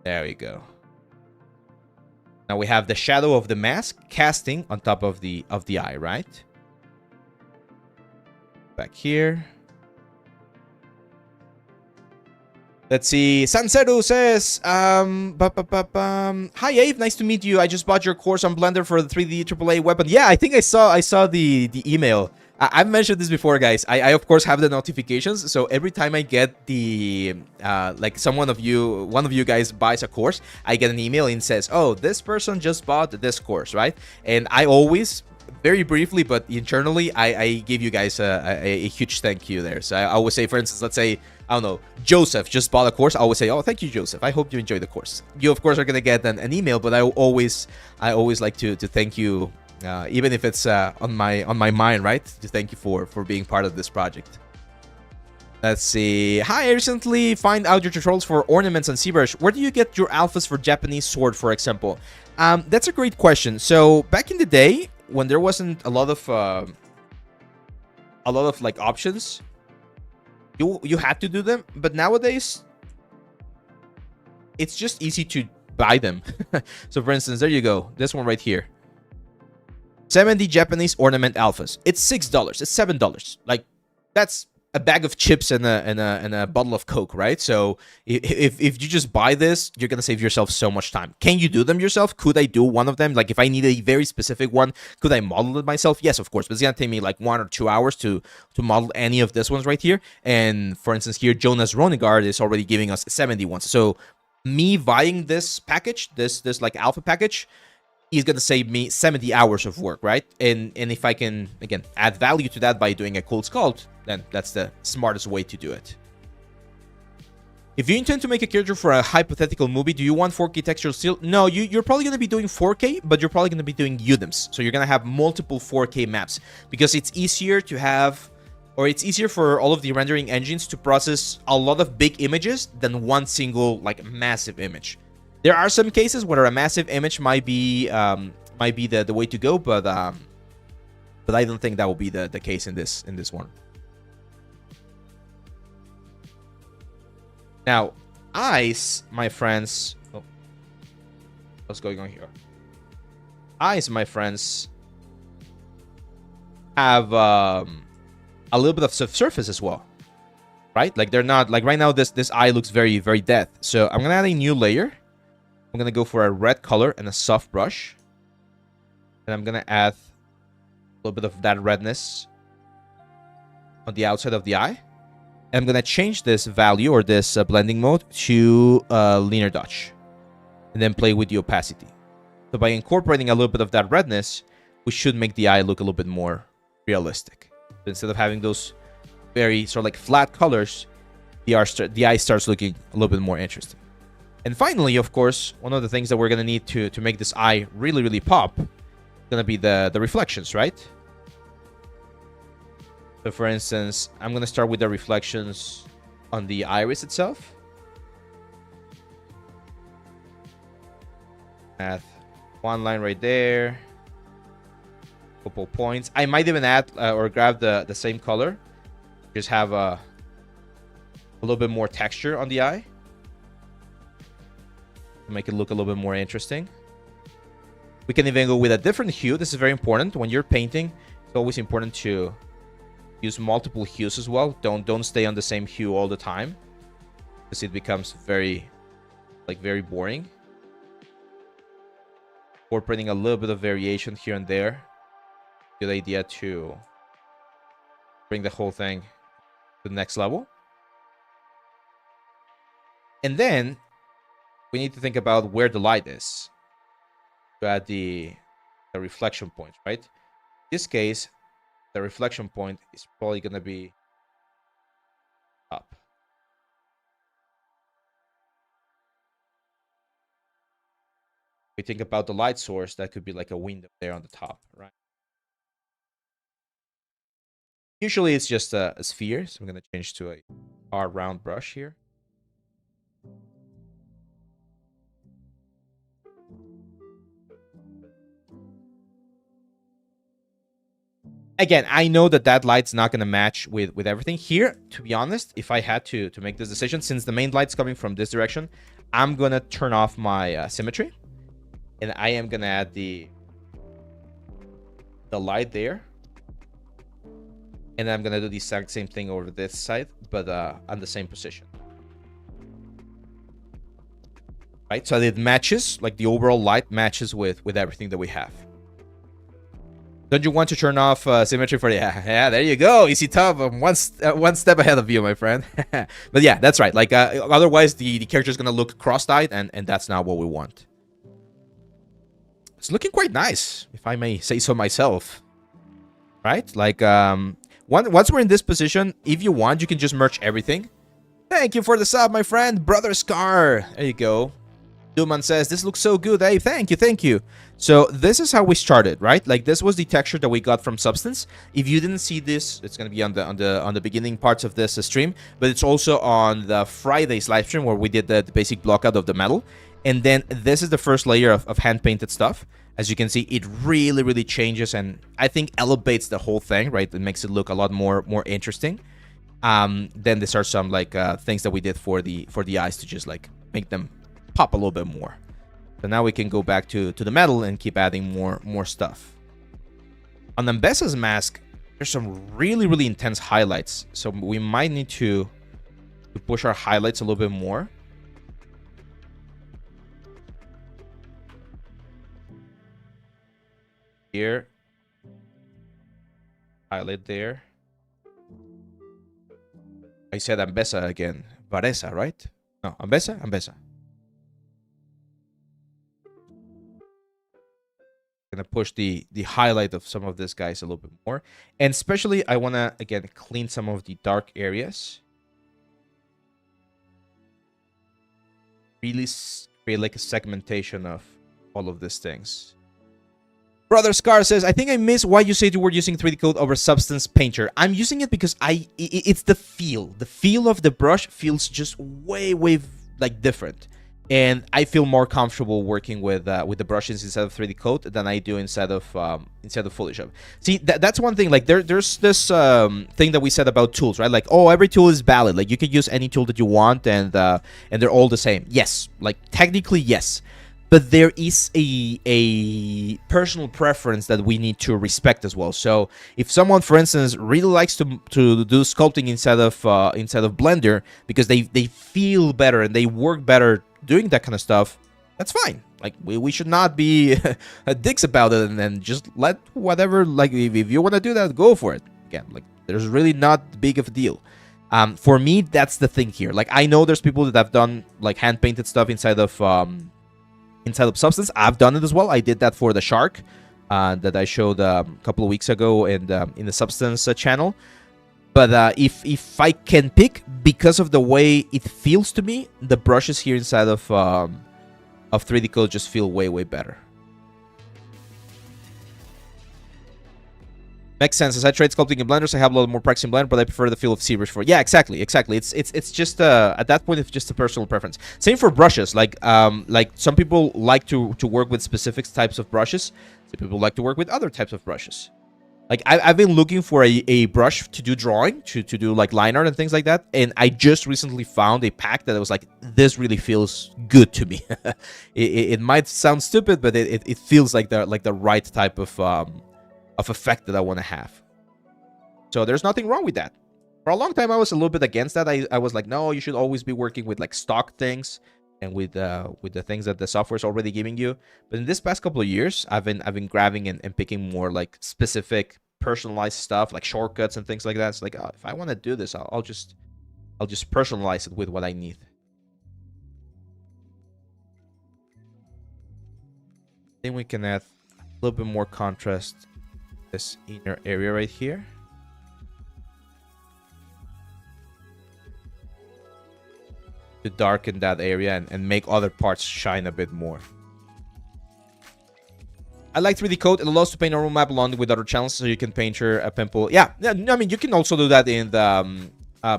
There we go. Now we have the shadow of the mask casting on top of the eye, right? Back here. Let's see. Sanseru says, hi Abe, nice to meet you. I just bought your course on Blender for the 3D AAA weapon. Yeah, I think I saw the email. I've mentioned this before, guys. I of course have the notifications, so every time I get the like one of you guys buys a course, I get an email and says, oh, this person just bought this course, right? And I always, very briefly but internally, I give you guys a huge thank you there. So I always say, for instance, let's say, I don't know, Joseph just bought a course. I always say, oh, thank you, Joseph. I hope you enjoy the course. You, of course, are going to get an email, but I always like to thank you, even if it's on my mind, right? To thank you for being part of this project. Let's see. Hi, I recently find out your tutorials for ornaments and ZBrush. Where do you get your alphas for Japanese sword, for example? That's a great question. So back in the day, when there wasn't a lot of like options, you had to do them, but nowadays it's just easy to buy them. So for instance, there you go, this one right here, 70 Japanese ornament alphas. It's $6, it's $7. Like, that's a bag of chips and a bottle of Coke, right? So if you just buy this, you're gonna save yourself so much time. Can you do them yourself? Could I do one of them? Like, if I need a very specific one, could I model it myself? Yes, of course, but it's gonna take me like 1 or 2 hours to model any of these ones right here. And for instance, here Jonas Ronegard is already giving us 70 ones. So me buying this package, this like alpha package, is going to save me 70 hours of work, right? And if I can, again, add value to that by doing a cool sculpt, then that's the smartest way to do it. If you intend to make a character for a hypothetical movie, do you want 4K texture still? No, you're probably going to be doing 4K, but you're probably going to be doing UDIMs. So you're going to have multiple 4K maps, because it's easier to have, or it's easier for all of the rendering engines to process a lot of big images than one single, like, massive image. There are some cases where a massive image might be the way to go, but I don't think that will be the case in this one. Now, eyes, my friends. Oh, what's going on here? Eyes, my friends, have a little bit of surface as well, right? Like, they're not like right now. This eye looks very, very dead. So I'm gonna add a new layer. I'm going to go for a red color and a soft brush. And I'm going to add a little bit of that redness on the outside of the eye. And I'm going to change this value, or this blending mode, to linear dodge. And then play with the opacity. So by incorporating a little bit of that redness, we should make the eye look a little bit more realistic. So instead of having those very sort of like flat colors, the eye starts looking a little bit more interesting. And finally, of course, one of the things that we're going to need to make this eye really, really pop is going to be the reflections, right? So for instance, I'm going to start with the reflections on the iris itself. Add one line right there. Couple points. I might even add or grab the same color. Just have a little bit more texture on the eye. Make it look a little bit more interesting. We can even go with a different hue. This is very important. When you're painting, it's always important to use multiple hues as well. Don't stay on the same hue all the time, because it becomes very boring. Incorporating a little bit of variation here and there. Good idea to bring the whole thing to the next level. And then we need to think about where the light is to add the reflection point, right? In this case, the reflection point is probably going to be up. We think about the light source, that could be like a window there on the top, right? Usually it's just a sphere, so I'm going to change to a hard round brush here. Again, I know that that light's not going to match with everything here. To be honest, if I had to make this decision, since the main light's coming from this direction, I'm going to turn off my symmetry, and I am going to add the light there, and I'm going to do the exact same thing over this side, but on the same position. Right, so it matches, like the overall light matches with everything that we have. Don't you want to turn off symmetry for the... Yeah, there you go. Easy tough. I'm one step ahead of you, my friend. But yeah, that's right. Like, otherwise, the character is going to look cross-eyed, and that's not what we want. It's looking quite nice, if I may say so myself. Right? Like, once we're in this position, if you want, you can just merge everything. Thank you for the sub, my friend. Brother Scar. There you go. Duman says, this looks so good. Hey, thank you, thank you. So this is how we started, right? Like, this was the texture that we got from Substance. If you didn't see this, it's gonna be on the beginning parts of this stream, but it's also on the Friday's live stream where we did the basic blockout of the metal. And then this is the first layer of hand-painted stuff. As you can see, it really changes and I think elevates the whole thing, right? It makes it look a lot more interesting. Then there are some like things that we did for the eyes to just like make them pop a little bit more. So now we can go back to the metal and keep adding more stuff. On Mbesa's mask, there's some really intense highlights. So we might need to push our highlights a little bit more. Here. Highlight there. I said Mbesa again. Varesa, right? No, Mbesa. Gonna push the highlight of some of these guys a little bit more, and especially I want to again clean some of the dark areas, really create like a segmentation of all of these things. Brother Scar says, I think I miss why you said you were using 3D Code over Substance Painter. I'm using it because it's the feel of the brush feels just way like different. And I feel more comfortable working with the brushes instead of 3D Code than I do instead of Photoshop. See, that's one thing. Like there's this thing that we said about tools, right? Like, oh, every tool is valid. Like you can use any tool that you want, and they're all the same. Yes, like technically yes, but there is a personal preference that we need to respect as well. So if someone, for instance, really likes to do sculpting instead of Blender because they feel better and they work better doing that kind of stuff, that's fine. Like we should not be dicks about it and then just let whatever, like if you want to do that, go for it. Again, like there's really not big of a deal. For me, that's the thing here. Like I know there's people that have done like hand painted stuff inside of Substance. I've done it as well. I did that for the shark that I showed a couple of weeks ago in the Substance channel. But if I can pick, because of the way it feels to me, the brushes here inside of 3D Code just feel way better. Makes sense. As I tried sculpting in Blender, so I have a lot more practice in Blender, but I prefer the feel of ZBrush for. Yeah, exactly. It's just at that point it's just a personal preference. Same for brushes. Like some people like to work with specific types of brushes. Some people like to work with other types of brushes. Like I've been looking for a brush to do drawing, to do like line art and things like that, and I just recently found a pack that was like, this really feels good to me. it might sound stupid, but it feels like the right type of effect that I want to have. So there's nothing wrong with that. For a long time, I was a little bit against that. I was like, no, you should always be working with like stock things and with the things that the software is already giving you. But in this past couple of years, I've been grabbing and picking more like specific personalized stuff, like shortcuts and things like that. It's like, oh, if I want to do this, I'll just personalize it with what I need. Then we can add a little bit more contrast to this inner area right here. To darken that area and make other parts shine a bit more. I like 3D Code. It allows to paint a room map along with other channels, so you can paint your pimple. Yeah, I mean, you can also do that in the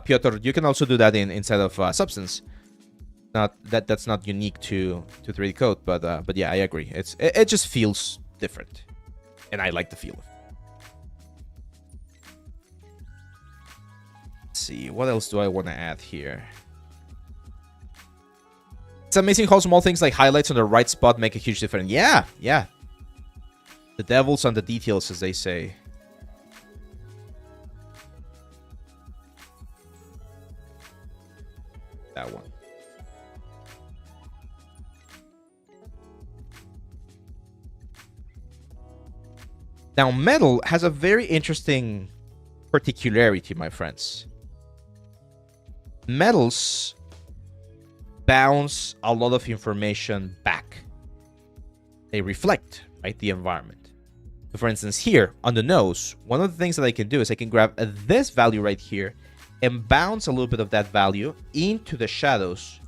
Piotr. You can also do that inside of Substance. That's not unique to 3D Code, but yeah, I agree. It just feels different, and I like the feel of it. see. What else do I want to add here? It's amazing how small things like highlights on the right spot make a huge difference. Yeah, yeah. The devil's on the details, as they say. That one. Now, metal has a very interesting particularity, my friends. Metals bounce a lot of information back. They reflect, right, the environment. So for instance, here on the nose, one of the things that I can do is I can grab this value right here and bounce a little bit of that value into the shadows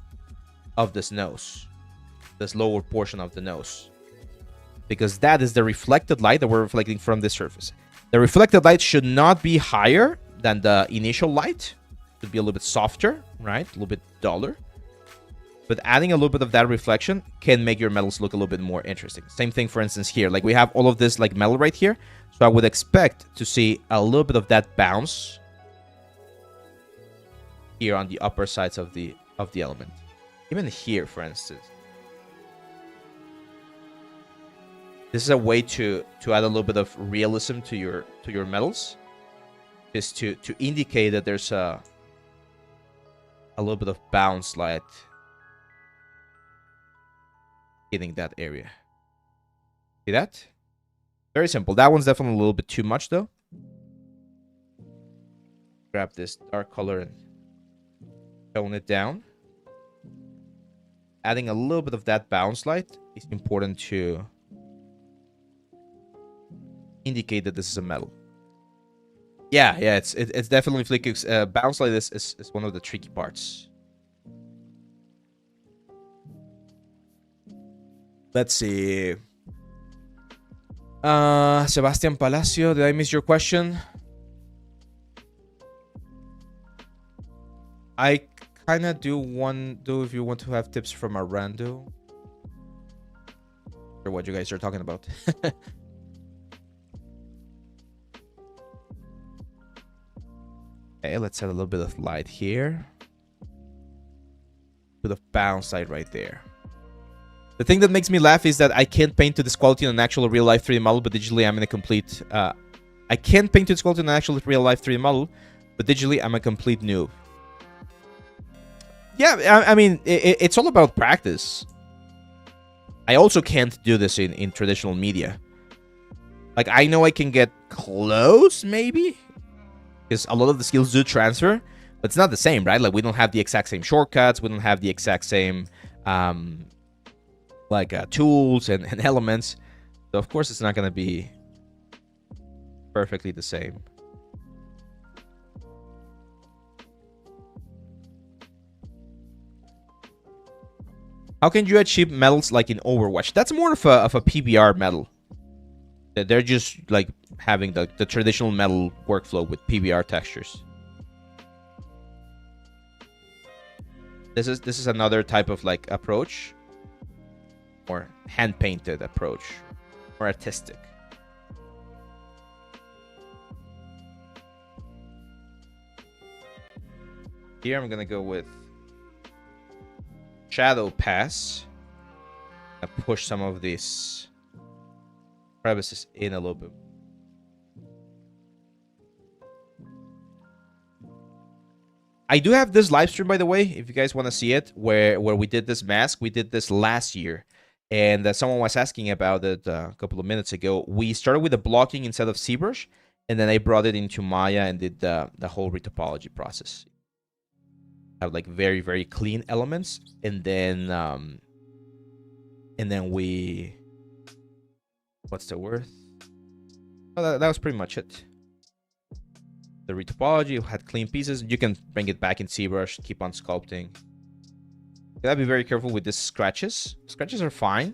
of this nose, this lower portion of the nose, because that is the reflected light that we're reflecting from the surface. The reflected light should not be higher than the initial light. It should be a little bit softer, right? A little bit duller. But adding a little bit of that reflection can make your metals look a little bit more interesting. Same thing, for instance, here. Like we have all of this like metal right here. So I would expect to see a little bit of that bounce here on the upper sides of the element. Even here, for instance. This is a way to add a little bit of realism to your metals. Is to indicate that there's a little bit of bounce light hitting that area. See that? Very simple. That one's definitely a little bit too much though. Grab this dark color and tone it down. Adding a little bit of that bounce light is important to indicate that this is a metal. Yeah, it's definitely flickering. Bounce like this is one of the tricky parts. Let's see. Sebastian Palacio, did I miss your question? I kind of do if you want to have tips from Arando. Or what you guys are talking about. Okay, let's add a little bit of light here. Bit of bounce light right there. The thing that makes me laugh is that I can't paint to this quality on an actual real-life 3D model, but digitally I'm in a complete... I can't paint to this quality on an actual real-life 3D model, but digitally I'm a complete noob. Yeah, I mean, it's all about practice. I also can't do this in traditional media. Like, I know I can get close, maybe? Because a lot of the skills do transfer, but it's not the same, right? Like, we don't have the exact same shortcuts. We don't have the exact same... tools and elements. So of course it's not going to be perfectly the same. How can you achieve metals like in Overwatch? That's more of a PBR metal. They're just like having the traditional metal workflow with PBR textures. This is another type of like approach. More hand-painted approach. More artistic. Here I'm gonna go with Shadow Pass. I push some of these crevices in a little bit. I do have this live stream, by the way, if you guys want to see it, where we did this mask. We did this last year. And someone was asking about it a couple of minutes ago. We started with the blocking instead of ZBrush, and then I brought it into Maya and did the whole retopology process. Have like very, very clean elements, and then we, what's the word? Well, that was pretty much it. The retopology had clean pieces. You can bring it back in ZBrush, keep on sculpting. You gotta be very careful with these scratches. Scratches are fine,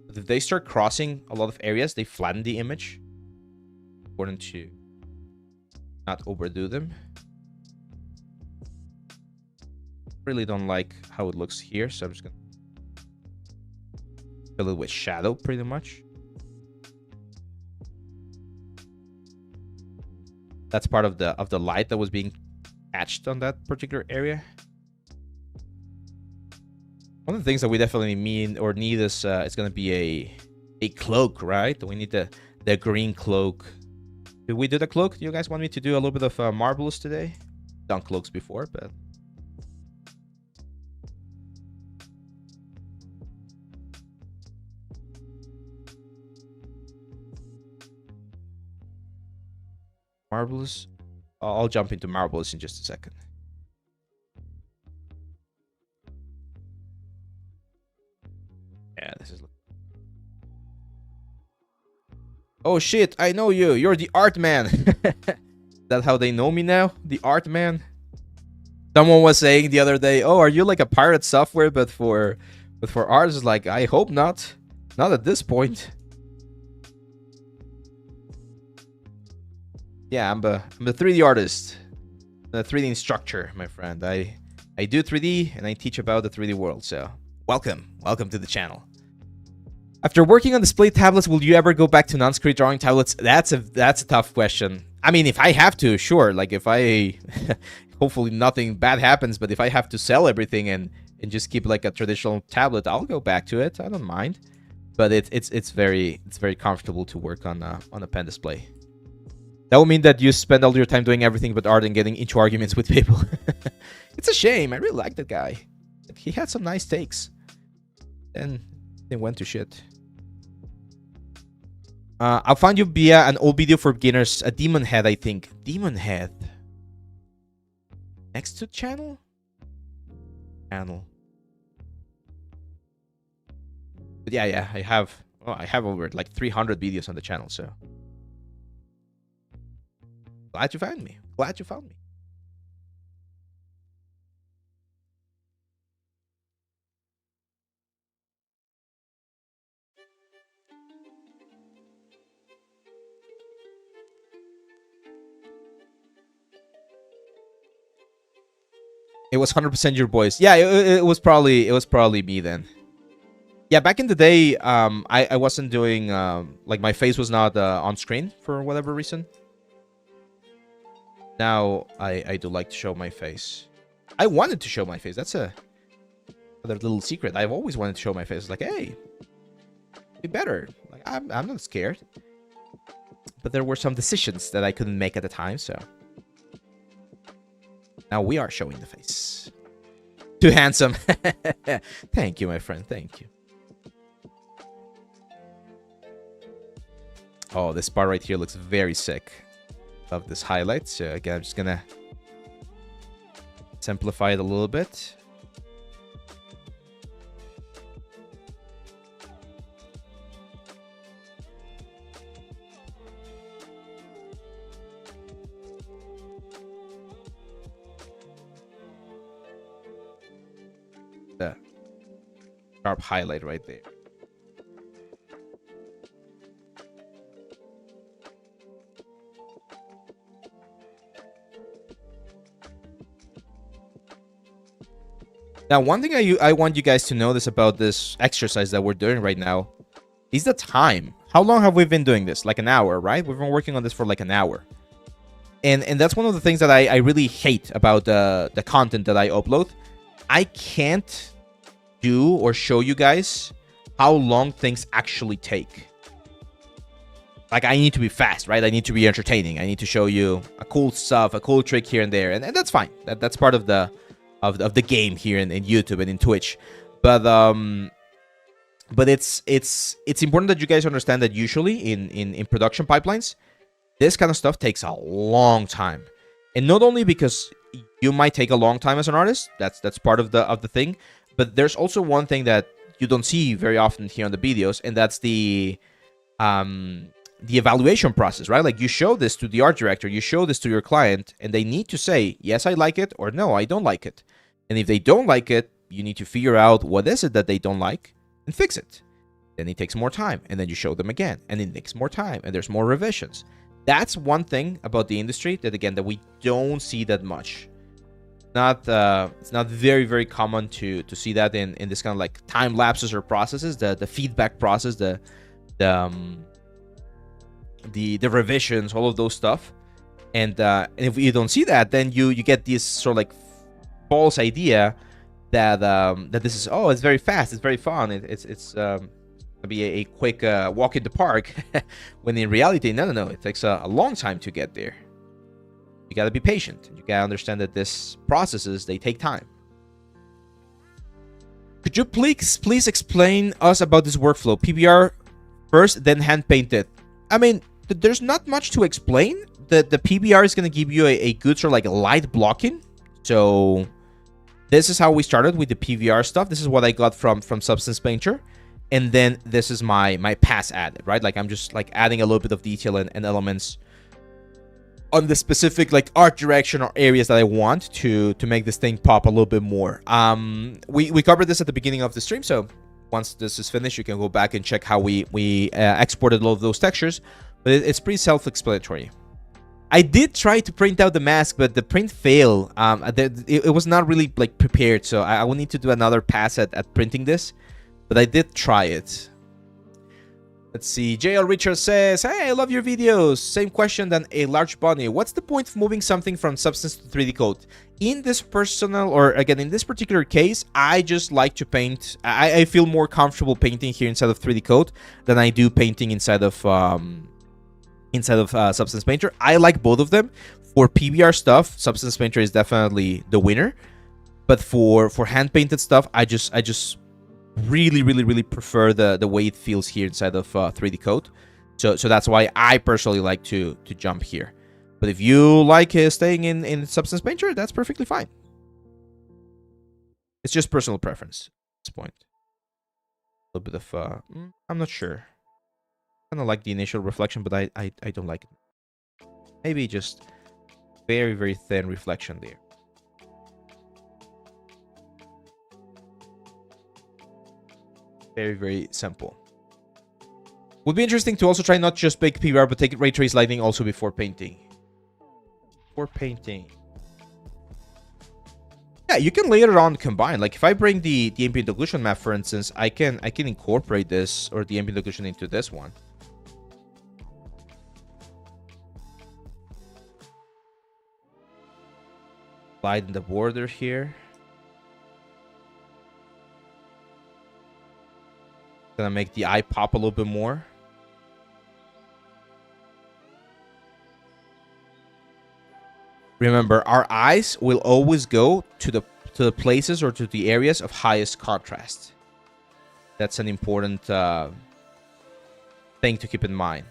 but if they start crossing a lot of areas, they flatten the image. Important to not overdo them. Really don't like how it looks here, so I'm just gonna fill it with shadow pretty much. That's part of the light that was being patched on that particular area. One of the things that we definitely need is it's gonna be a cloak, right? We need the green cloak. Did we do the cloak? Do you guys want me to do a little bit of marvelous today? Done cloaks before, but marvelous. I'll jump into marvelous in just a second. Yeah, this is. Oh shit! I know you. You're the art man. That's how they know me now. The art man. Someone was saying the other day, "Oh, are you like a pirate software, but for art?" It's like, I hope not. Not at this point. Yeah, I'm the 3D artist, the 3D instructor, my friend. I do 3D and I teach about the 3D world. So welcome to the channel. After working on display tablets, will you ever go back to non-screen drawing tablets? That's a tough question. I mean, if I have to, sure. Like if I, hopefully nothing bad happens, but if I have to sell everything and just keep like a traditional tablet, I'll go back to it. I don't mind. But it's very comfortable to work on a pen display. That would mean that you spend all your time doing everything but art and getting into arguments with people. It's a shame. I really like that guy. He had some nice takes. Then they went to shit. I'll find you via an old video for beginners. A demon head, I think. Demon head. Next to channel? Channel. But yeah, I have over like 300 videos on the channel, so. Glad you found me. Glad you found me. It was 100% your voice. Yeah, it was probably me then. Yeah, back in the day, I wasn't doing like my face was not on screen for whatever reason. Now I do like to show my face. I wanted to show my face. That's another little secret. I've always wanted to show my face. It's like, hey, be better. Like I'm not scared. But there were some decisions that I couldn't make at the time, so now we are showing the face. Too handsome. Thank you, my friend. Thank you. Oh, this part right here looks very sick. Love this highlight. So again, I'm just gonna simplify it a little bit. The sharp highlight right there. Now, one thing I want you guys to notice about this exercise that we're doing right now is the time. How long have we been doing this? Like an hour, right? We've been working on this for like an hour. And that's one of the things that I really hate about the content that I upload. I can't do or show you guys how long things actually take. Like, I need to be fast, right? I need to be entertaining. I need to show you a cool stuff, a cool trick here and there. And that's fine. That's part of the game here in YouTube and in Twitch. But it's important that you guys understand that usually in production pipelines, this kind of stuff takes a long time. And not only because you might take a long time as an artist, that's part of the thing, but there's also one thing that you don't see very often here on the videos, and that's the evaluation process, right? Like, you show this to the art director, you show this to your client, and they need to say, yes, I like it, or no, I don't like it. And if they don't like it, you need to figure out what is it that they don't like and fix it. Then it takes more time, and then you show them again, and it takes more time, and there's more revisions. That's one thing about the industry that, again, that we don't see that much. It's not very, very common to see that in this kind of like time lapses or processes, the feedback process, the revisions, all of those stuff. And if you don't see that, then you get this sort of like false idea that that this is, oh, it's very fast, it's very fun, it's gonna be a quick walk in the park, when in reality, no, it takes a long time to get there. You gotta be patient. You gotta understand that this processes, they take time. Could you please explain us about this workflow? PBR first, then hand painted. I mean, there's not much to explain. The PBR is gonna give you a good sort of like light blocking. So this is how we started with the PBR stuff. This is what I got from Substance Painter. And then this is my pass added, right? Like I'm just like adding a little bit of detail and elements on the specific like art direction or areas that I want to make this thing pop a little bit more. We covered this at the beginning of the stream, so once this is finished, you can go back and check how we exported all of those textures. But it's pretty self-explanatory. I did try to print out the mask, but the print failed. It was not really like prepared, so I will need to do another pass at printing this. But I did try it. Let's see. JL Richard says, hey, I love your videos. Same question than a large bunny. What's the point of moving something from Substance to 3D code? In this personal, or again, in this particular case, I just like to paint. I feel more comfortable painting here inside of 3D code than I do painting inside of Substance Painter. I like both of them. For PBR stuff, Substance Painter is definitely the winner. But for hand painted stuff, I just really prefer the way it feels here inside of 3D code. So that's why I personally like to jump here. But if you like staying in Substance Painter, that's perfectly fine. It's just personal preference at this point. A little bit of I'm not sure. I kind of like the initial reflection, but I don't like it. Maybe just very thin reflection there. Very simple. Would be interesting to also try not just bake PBR, but take ray trace lighting also before painting. Yeah, you can later on combine. Like if I bring the ambient occlusion map, for instance, I can incorporate this or the ambient occlusion into this one. Lighten the border here. Gonna make the eye pop a little bit more. Remember, our eyes will always go to the places or to the areas of highest contrast. That's an important thing to keep in mind.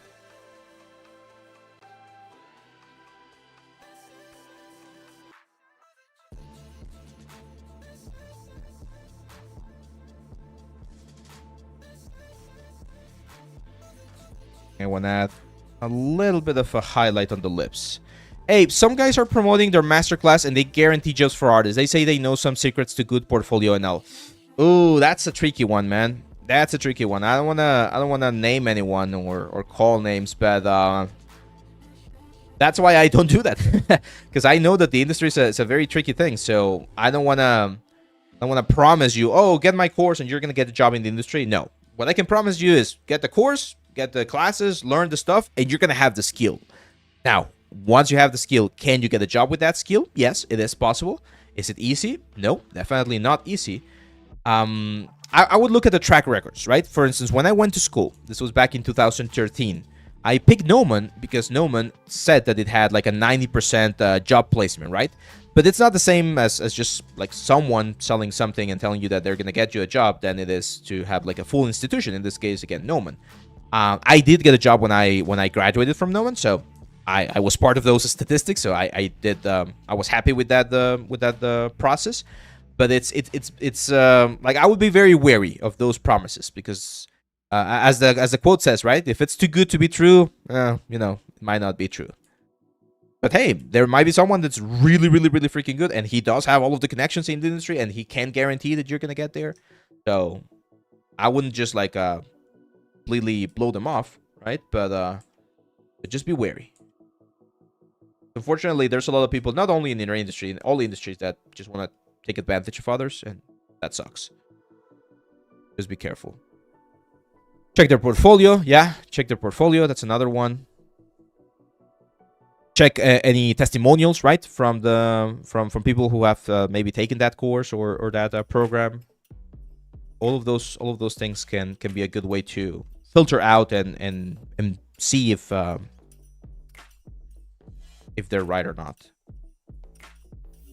I want to add a little bit of a highlight on the lips. Hey, some guys are promoting their masterclass and they guarantee jobs for artists. They say they know some secrets to good portfolio and all. Ooh, that's a tricky one, man. That's a tricky one. I don't wanna name anyone or call names, but that's why I don't do that. Because I know that the industry is a very tricky thing. So I don't wanna promise you, oh, get my course and you're gonna get a job in the industry. No. What I can promise you is get the course, get the classes, learn the stuff, and you're gonna have the skill. Now, once you have the skill, can you get a job with that skill? Yes, it is possible. Is it easy? No, definitely not easy. I would look at the track records, right? For instance, when I went to school, this was back in 2013, I picked Gnomon because Gnomon said that it had like a 90% job placement, right? But it's not the same as just like someone selling something and telling you that they're gonna get you a job than it is to have like a full institution. In this case, again, Gnomon. I did get a job when I graduated from Gnomon, so I was part of those statistics. So I was happy with that process. But it's like I would be very wary of those promises because as the quote says, right? If it's too good to be true, you know, it might not be true. But hey, there might be someone that's really freaking good, and he does have all of the connections in the industry, and he can guarantee that you're gonna get there. So I wouldn't just like completely blow them off, right? But just be wary. Unfortunately, there's a lot of people, not only in our industry, in all industries, that just want to take advantage of others, and that sucks. Just be careful. Check their portfolio. Yeah, check their portfolio. That's another one. check any testimonials, right, from people who have maybe taken that course or that program. All of those things can be a good way to filter out and see if they're right or not.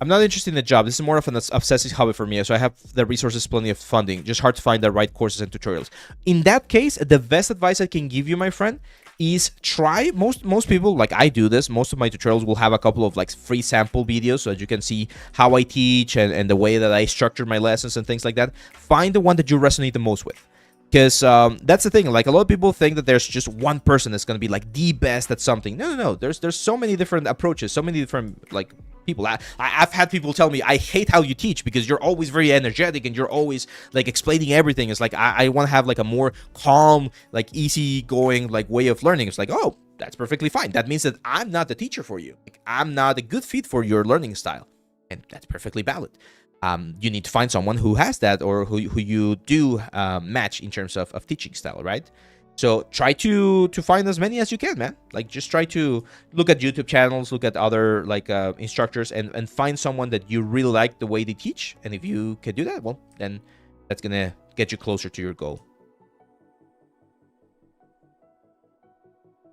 I'm not interested in the job. This is more of an obsessive hobby for me. So I have the resources, plenty of funding. Just hard to find the right courses and tutorials. In that case, the best advice I can give you, my friend, is try. Most people, like I do this, most of my tutorials will have a couple of like free sample videos so that you can see how I teach and the way that I structure my lessons and things like that. Find the one that you resonate the most with. Because that's the thing. Like, a lot of people think that there's just one person that's going to be like the best at something. No. There's so many different approaches, so many different like people. I've had people tell me, I hate how you teach because you're always very energetic and you're always like explaining everything. It's like I want to have like a more calm, like easygoing like way of learning. It's like, oh, that's perfectly fine. That means that I'm not the teacher for you. Like, I'm not a good fit for your learning style, and that's perfectly valid. You need to find someone who has that, or who you do match in terms of teaching style, right? So try to find as many as you can, man. Like, just try to look at YouTube channels, look at other like instructors, and find someone that you really like the way they teach. And if you can do that, well, then that's gonna get you closer to your goal.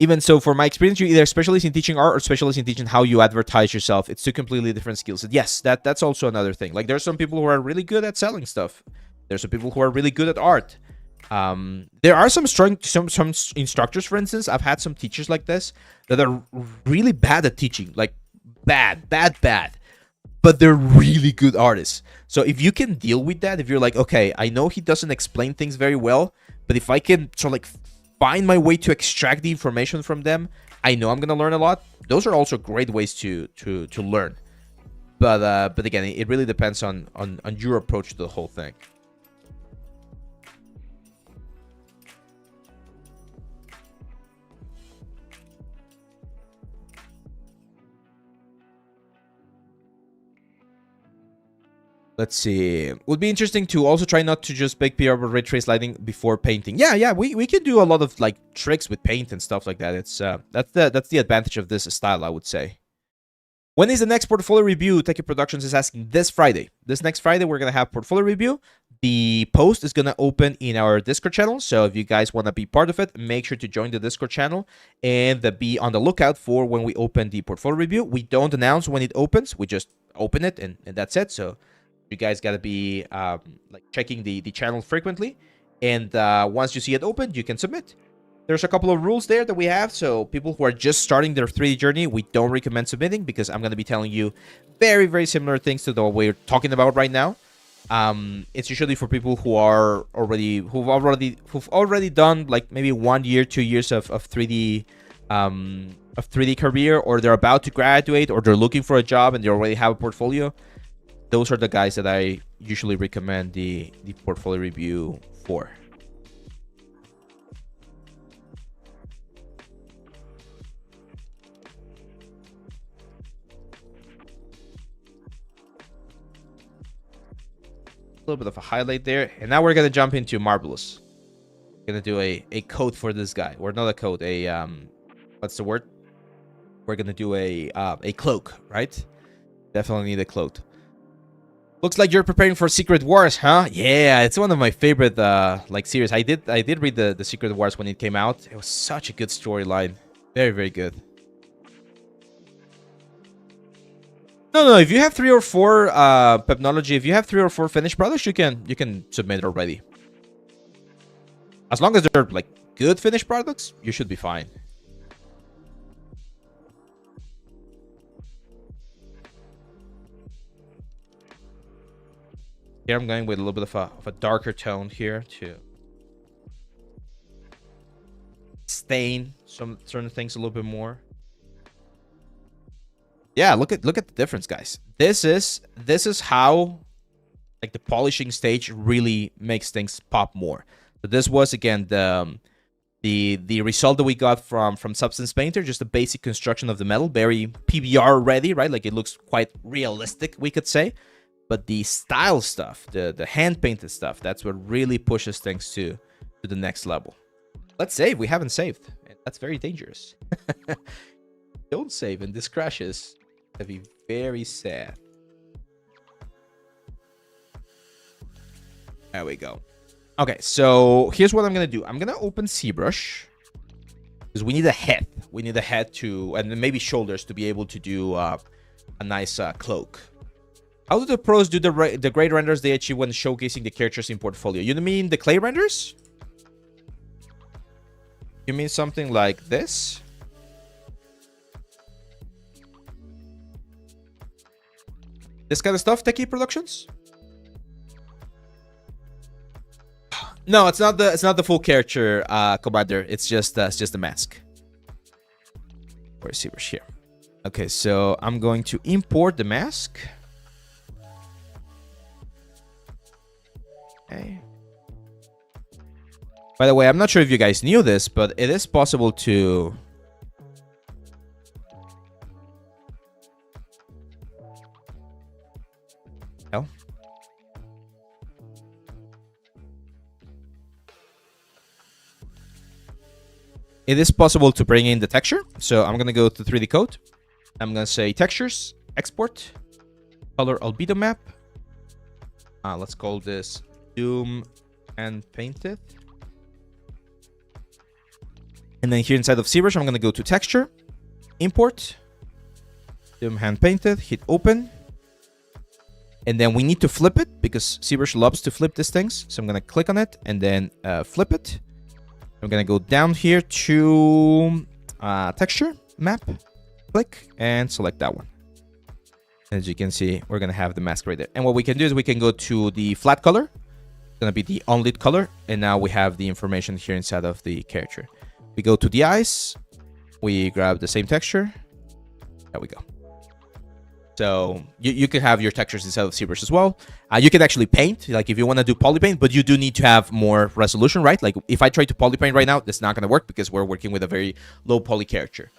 Even so, for my experience, you're either a specialist in teaching art or specialist in teaching how you advertise yourself. It's two completely different skills. Yes, that's also another thing. Like, there's some people who are really good at selling stuff. There's some people who are really good at art. There are some instructors, for instance. I've had some teachers like this that are really bad at teaching. Like, bad. But they're really good artists. So if you can deal with that, if you're like, okay, I know he doesn't explain things very well, but if I can sort of like find my way to extract the information from them, I know I'm gonna learn a lot. Those are also great ways to learn. But again, it really depends on your approach to the whole thing. Let's see. Would be interesting to also try not to just bake PR with ray trace lighting before painting. Yeah, we can do a lot of like tricks with paint and stuff like that. It's that's the advantage of this style, I would say. When is the next portfolio review? Techie Productions is asking. This Friday. This next Friday, we're gonna have portfolio review. The post is gonna open in our Discord channel. So if you guys want to be part of it, make sure to join the Discord channel and be on the lookout for when we open the portfolio review. We don't announce when it opens. We just open it and that's it. So you guys got to be like checking the channel frequently. And once you see it open, you can submit. There's a couple of rules there that we have. So people who are just starting their 3D journey, we don't recommend submitting because I'm going to be telling you very, very similar things to the what we're talking about right now. It's usually for people who've already done like maybe 1 year, 2 years of 3D career, or they're about to graduate, or they're looking for a job and they already have a portfolio. Those are the guys that I usually recommend the portfolio review for. A little bit of a highlight there. And now we're going to jump into Marvelous. We're going to do a coat for this guy. Or not a coat, what's the word? We're going to do a cloak, right? Definitely need a cloak. Looks like you're preparing for Secret Wars, huh? Yeah, it's one of my favorite like series. I did read the Secret Wars when it came out. It was such a good storyline. Very, very good. No, if you have 3 or 4 Pepnology, if you have 3 or 4 finished products, you can submit already. As long as they're like good finished products, you should be fine. Here I'm going with a little bit of a darker tone here to stain some certain things a little bit more. Yeah, look at the difference, guys. This is how like the polishing stage really makes things pop more. So this was again the result that we got from Substance Painter, just a basic construction of the metal, very PBR ready, right? Like it looks quite realistic, we could say. But the style stuff, the hand painted stuff, that's what really pushes things to the next level. Let's save. We haven't saved. That's very dangerous. Don't save and this crashes. That'd be very sad. There we go. Okay, so here's what I'm gonna do. I'm gonna open ZBrush because we need a head. We need a head to, and then maybe shoulders to be able to do a nice cloak. How do the pros do the great renders they achieve when showcasing the characters in portfolio? You mean the clay renders? You mean something like this? This kind of stuff, Techie Productions? No, it's not the full character, Commander. It's just the mask. Where's ZBrush here? Okay, so I'm going to import the mask. Okay. By the way, I'm not sure if you guys knew this, but it is possible to... Hell. It is possible to bring in the texture. So I'm going to go to 3D Code. I'm going to say Textures, Export, Color Albedo Map. Let's call this Doom and Painted. And then here inside of ZBrush, I'm going to go to Texture, Import, Doom Hand Painted, hit Open. And then we need to flip it because ZBrush loves to flip these things. So I'm going to click on it and then flip it. I'm going to go down here to Texture, Map, click, and select that one. As you can see, we're going to have the mask right there. And what we can do is we can go to the flat color. It's going to be the unlit color. And now we have the information here inside of the character. We go to the eyes. We grab the same texture. There we go. So you could have your textures inside of ZBrush as well. You can actually paint, like if you want to do poly paint, but you do need to have more resolution, right? Like if I try to poly paint right now, that's not going to work because we're working with a very low poly character.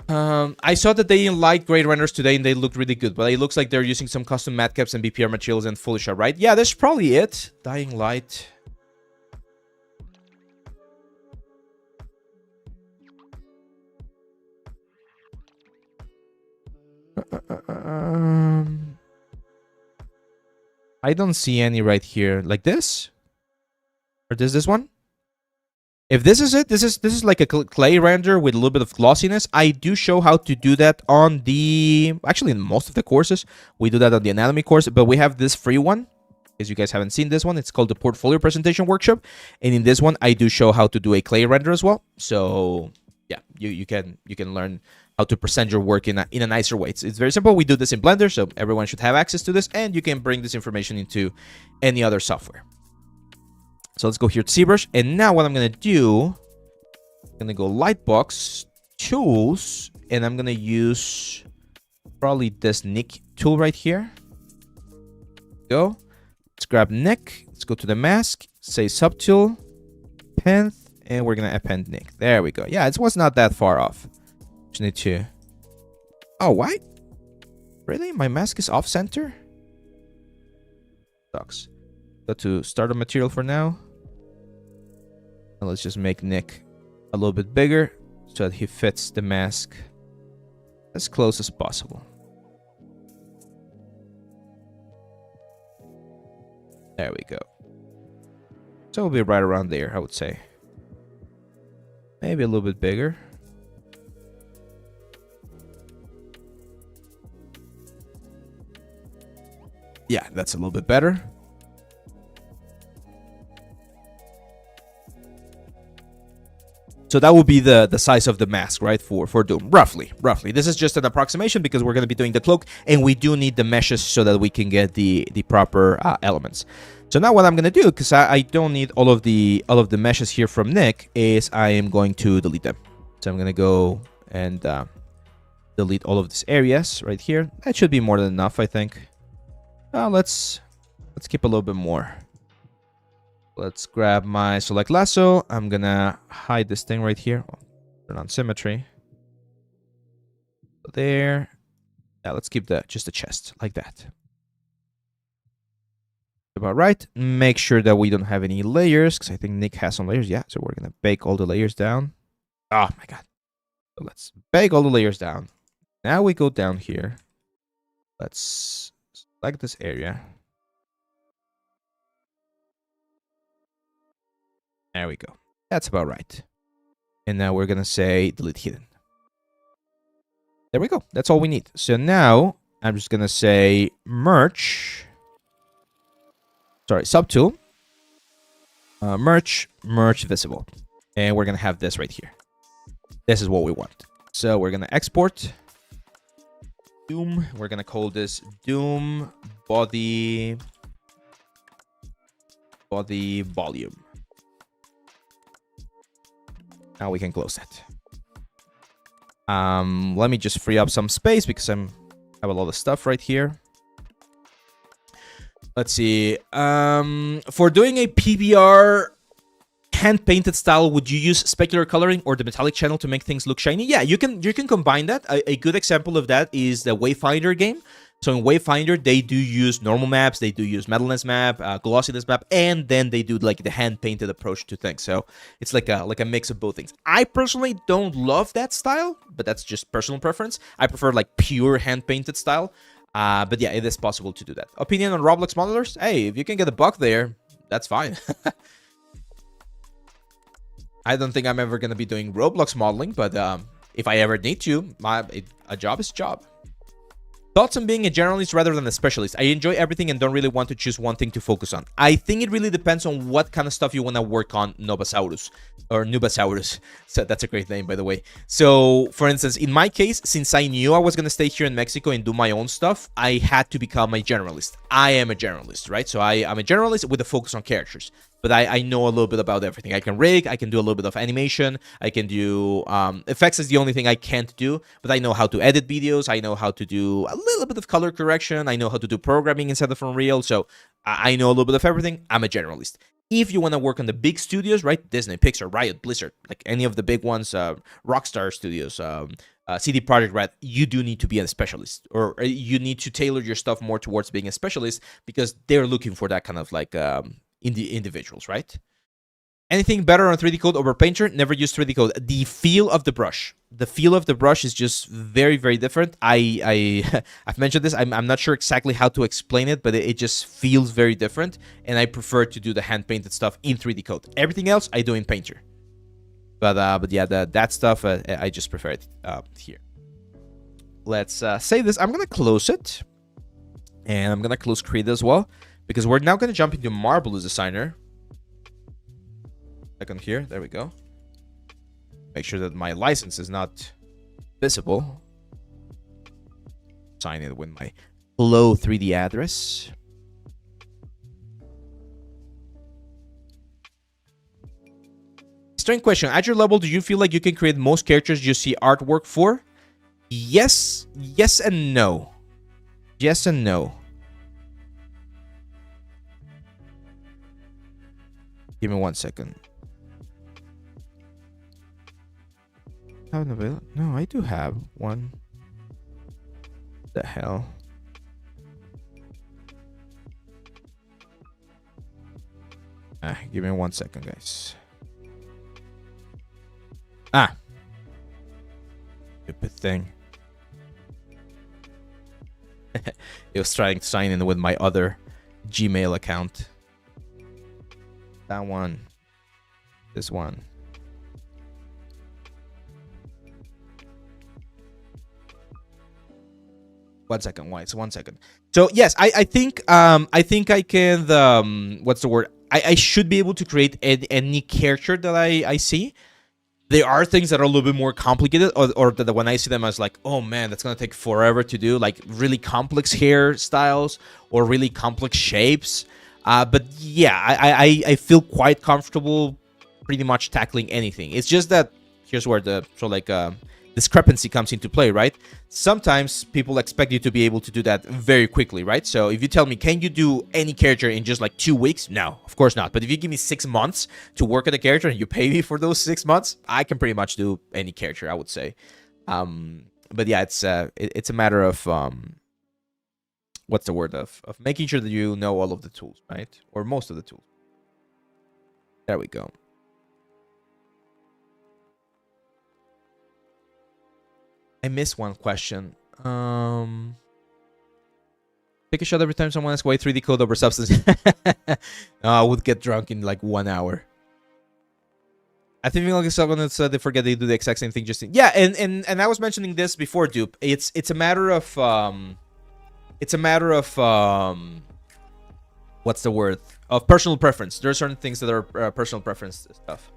I saw that they didn't like great renders today and they looked really good, but it looks like they're using some custom matte caps and BPR materials and fully shot, right? Yeah, that's probably it. Dying Light. I don't see any right here. Like this? Or this one? If this is it, this is like a clay render with a little bit of glossiness. I do show how to do that on the... Actually, in most of the courses, we do that on the anatomy course. But we have this free one. As you guys haven't seen this one, it's called the Portfolio Presentation Workshop. And in this one, I do show how to do a clay render as well. So yeah, you can learn how to present your work in a nicer way. It's very simple. We do this in Blender, so everyone should have access to this. And you can bring this information into any other software. So let's go here to ZBrush. And now what I'm going to do, I'm going to go Lightbox, Tools, and I'm going to use probably this Nick tool right here. Go. Let's grab Nick. Let's go to the mask, say Subtool, Pen, and we're going to append Nick. There we go. Yeah, it was not that far off. Just need to... Oh, why? Really? My mask is off center? Sucks. Go to starter material for now. And let's just make Nick a little bit bigger so that he fits the mask as close as possible. There we go. So we'll be right around there, I would say. Maybe a little bit bigger. Yeah, that's a little bit better. So that will be the size of the mask, right, for Doom, roughly. This is just an approximation because we're going to be doing the cloak, and we do need the meshes so that we can get the proper elements. So now what I'm going to do, because I don't need all of the meshes here from Nick, is I am going to delete them. So I'm going to go and delete all of these areas right here. That should be more than enough, I think. Let's keep a little bit more. Let's grab my select lasso. I'm gonna hide this thing right here. Turn on symmetry. There. Yeah, let's keep just the chest like that. About right. Make sure that we don't have any layers, because I think Nick has some layers. Yeah, so we're gonna bake all the layers down. Oh my god. So let's bake all the layers down. Now we go down here. Let's select this area. There we go. That's about right. And now we're going to say delete hidden. There we go. That's all we need. So now I'm just going to say merge. Sorry, subtool. Merge visible. And we're going to have this right here. This is what we want. So we're going to export. Doom. We're going to call this Doom body volume. Now we can close that. Let me just free up some space because I have a lot of stuff right here. Let's see. For doing a PBR hand-painted style, would you use specular coloring or the metallic channel to make things look shiny? Yeah, you can combine that. A good example of that is the Wayfinder game. So in Wayfinder, they do use normal maps, they do use metalness map, glossiness map, and then they do like the hand-painted approach to things. So it's like a mix of both things. I personally don't love that style, but that's just personal preference. I prefer like pure hand-painted style. But yeah, it is possible to do that. Opinion on Roblox modelers? Hey, if you can get a buck there, that's fine. I don't think I'm ever going to be doing Roblox modeling, but if I ever need to, a job is a job. Thoughts on being a generalist rather than a specialist? I enjoy everything and don't really want to choose one thing to focus on. I think it really depends on what kind of stuff you want to work on, Novasaurus. Or Nubasaurus. So that's a great name, by the way. So, for instance, in my case, since I knew I was going to stay here in Mexico and do my own stuff, I had to become a generalist. I am a generalist, right? So I'm a generalist with a focus on characters. But I know a little bit about everything. I can rig, I can do a little bit of animation, I can do... effects is the only thing I can't do, but I know how to edit videos, I know how to do a little bit of color correction, I know how to do programming inside of Unreal, so I know a little bit of everything. I'm a generalist. If you want to work on the big studios, right? Disney, Pixar, Riot, Blizzard, like any of the big ones, Rockstar Studios, CD Projekt Red, you do need to be a specialist, or you need to tailor your stuff more towards being a specialist because they're looking for that kind of like... individuals, right? Anything better on 3D Code over Painter? Never use 3D Code. The feel of the brush. The feel of the brush is just very, very different. I've mentioned this. I'm not sure exactly how to explain it, but it just feels very different. And I prefer to do the hand-painted stuff in 3D Code. Everything else, I do in Painter. But yeah, that stuff, I just prefer it here. Let's save this. I'm going to close it. And I'm going to close Create as well. Because we're now going to jump into Marvelous Designer. Second here. There we go. Make sure that my license is not visible. Sign it with my Flow 3D address. Strange question. At your level, do you feel like you can create most characters you see artwork for? Yes. Yes and no. Yes and no. Give me 1 second. No, I do have one. The hell? Give me 1 second, guys. Stupid thing. It was trying to sign in with my other Gmail account. That one. This one. One second. Why? It's 1 second. So yes, I think I can what's the word? I should be able to create any character that I see. There are things that are a little bit more complicated, or that when I see them, I was like, oh man, that's gonna take forever to do, like really complex hairstyles or really complex shapes. But yeah, I feel quite comfortable pretty much tackling anything. It's just that here's where the discrepancy comes into play, right? Sometimes people expect you to be able to do that very quickly, right? So if you tell me, can you do any character in just like 2 weeks? No, of course not. But if you give me 6 months to work on a character and you pay me for those 6 months, I can pretty much do any character, I would say. But yeah, it's a matter of what's the word of making sure that you know all of the tools, right? Or most of the tools. There we go. I missed one question. Take a shot every time someone asks why 3D code over substance. I would get drunk in like 1 hour. I think like someone they forget they do the exact same thing. Just yeah, and I was mentioning this before, Dupe. It's a matter of what's the word, of personal preference. There are certain things that are personal preference stuff.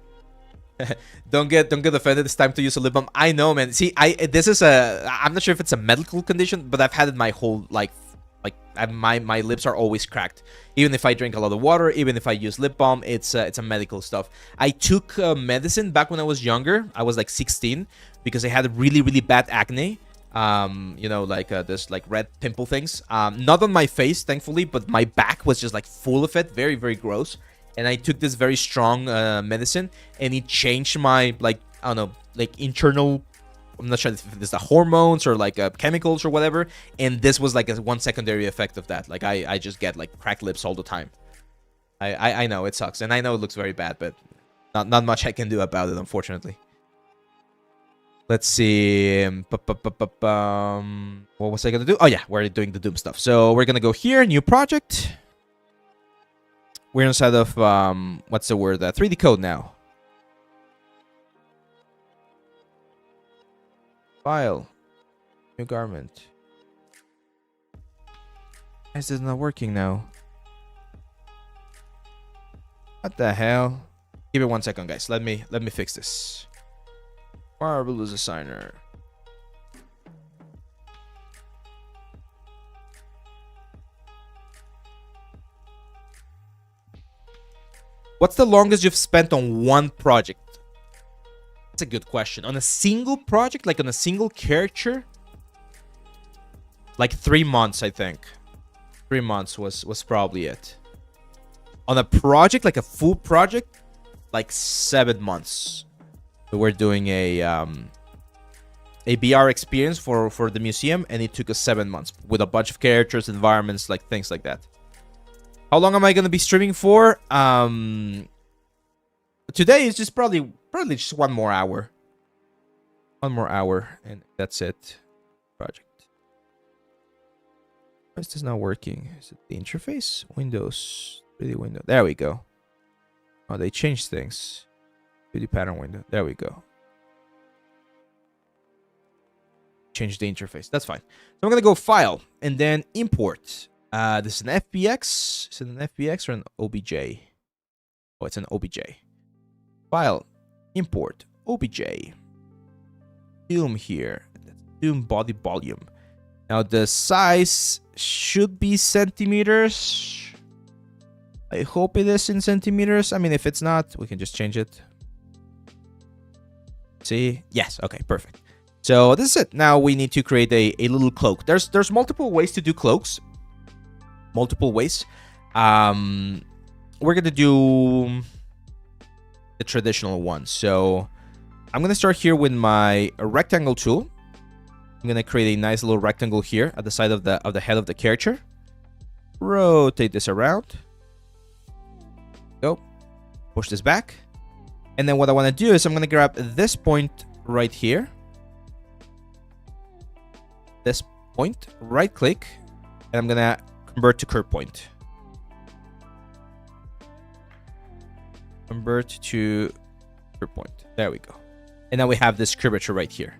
don't get offended. It's time to use a lip balm. I know, man. See, I'm not sure if it's a medical condition, but I've had it my whole life. My lips are always cracked. Even if I drink a lot of water, even if I use lip balm, it's a medical stuff. I took medicine back when I was younger. I was like 16 because I had really, really bad acne. You know, like this like red pimple things. Not on my face, thankfully, but my back was just like full of it. Very, very gross. And I took this very strong medicine, and it changed my, like, I don't know, like internal, I'm not sure if it's the hormones or like chemicals or whatever. And this was like one secondary effect of that. Like I just get like cracked lips all the time. I know it sucks, and I know it looks very bad, but not much I can do about it, unfortunately. Let's see. What was I gonna do? Oh yeah, we're doing the Doom stuff. So we're gonna go here, new project. We're inside of what's the word? 3D code now. File, new garment. Why is this not working now? What the hell? Give me 1 second, guys. Let me fix this. Marvelous designer. What's the longest you've spent on one project? That's a good question. On a single project, like on a single character, like 3 months, I think. 3 months was probably it. On a project, like a full project, like 7 months. So we're doing a BR experience for the museum, and it took us 7 months with a bunch of characters, environments, like things like that. How long am I gonna be streaming for? Today is just probably just 1 more hour. 1 more hour, and that's it. Project. Why is this not working? Is it the interface? Windows. 3D window. There we go. Oh, they changed things. 3D pattern window. There we go. Change the interface. That's fine. So I'm gonna go file and then import. This is an FBX. Is it an FBX or an OBJ? Oh, it's an OBJ. File, import, OBJ. Doom here. Doom body volume. Now the size should be centimeters. I hope it is in centimeters. I mean, if it's not, we can just change it. See? Yes. Okay, perfect. So this is it. Now we need to create a little cloak. There's multiple ways to do cloaks. Multiple ways. We're gonna do the traditional one. So I'm gonna start here with my rectangle tool. I'm gonna create a nice little rectangle here at the side of the head of the character. Rotate this around. Go. Push this back. And then what I want to do is I'm gonna grab this point right here. This point, right click, and I'm gonna convert to curve point. Convert to curve point. There we go. And now we have this curvature right here.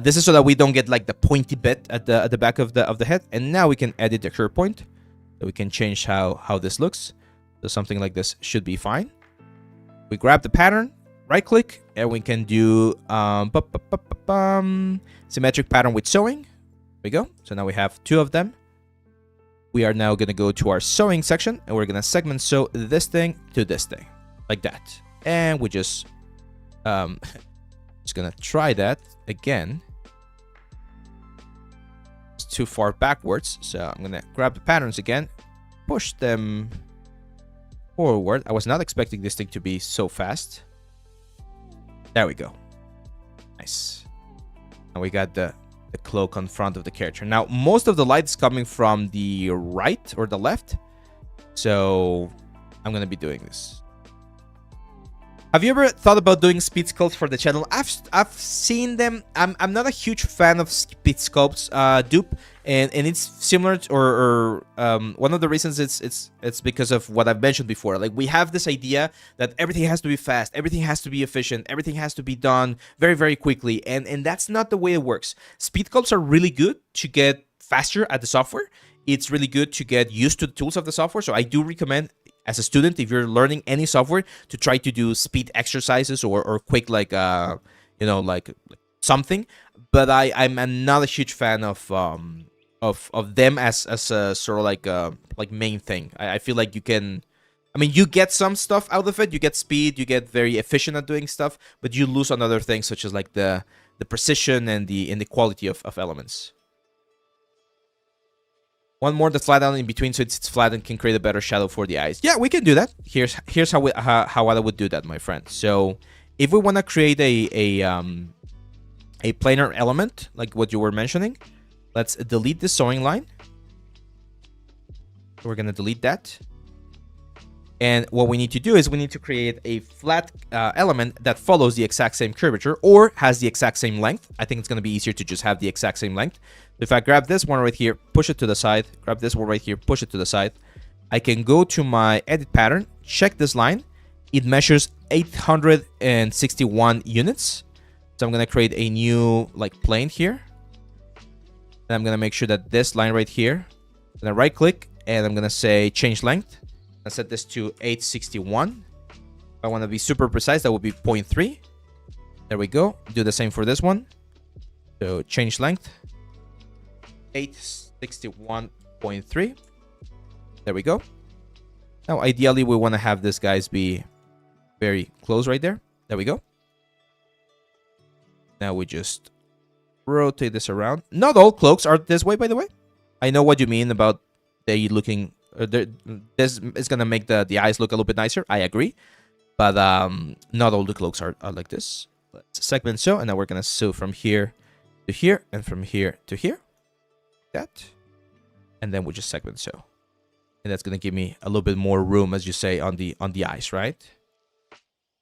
This is so that we don't get like the pointy bit at the back of the head. And now we can edit the curve point. So we can change how this looks. So something like this should be fine. We grab the pattern, right click, and we can do symmetric pattern with sewing. There we go. So now we have 2 of them. We are now going to go to our sewing section, and we're going to segment sew this thing to this thing, like that. And we just going to try that again. It's too far backwards, so I'm going to grab the patterns again, push them forward. I was not expecting this thing to be so fast. There we go. Nice. And we got the cloak on front of the character. Now, most of the light is coming from the right or the left. So I'm going to be doing this. Have you ever thought about doing speed sculpts for the channel? I've seen them. I'm not a huge fan of speed sculpts, dupe, and it's similar to, one of the reasons it's because of what I've mentioned before. Like, we have this idea that everything has to be fast, everything has to be efficient, everything has to be done very, very quickly, and that's not the way it works. Speed sculpts are really good to get faster at the software. It's really good to get used to the tools of the software. So I do recommend, as a student, if you're learning any software, to try to do speed exercises or quick, like like something. But I'm not a huge fan of them as a sort of like main thing. I feel like you can, I mean, you get some stuff out of it. You get speed, you get very efficient at doing stuff, but you lose on other things, such as like the precision and the quality of elements. One more that's flat out in between, so it's flat and can create a better shadow for the eyes. Yeah, we can do that. Here's how I would do that, my friend. So if we want to create a planar element, like what you were mentioning, let's delete the sewing line. We're gonna delete that. And what we need to do is we need to create a flat element that follows the exact same curvature or has the exact same length. I think it's going to be easier to just have the exact same length. If I grab this one right here, push it to the side, grab this one right here, push it to the side, I can go to my edit pattern, check this line. It measures 861 units. So I'm going to create a new like plane here. And I'm going to make sure that this line right here, I'm going to right click and I'm going to say change length. I set this to 861. If I want to be super precise, that would be 0.3. There we go. Do the same for this one. So change length, 861.3. There we go. Now, ideally, we want to have this guys be very close right there. There we go. Now we just rotate this around. Not all cloaks are this way, by the way. I know what you mean about they looking. This is gonna make the eyes look a little bit nicer. I agree, but not all the cloaks are like this. Let's segment sew, and now we're gonna sew from here to here and from here to here. That, and then we'll just segment sew, and that's gonna give me a little bit more room, as you say, on the eyes, right?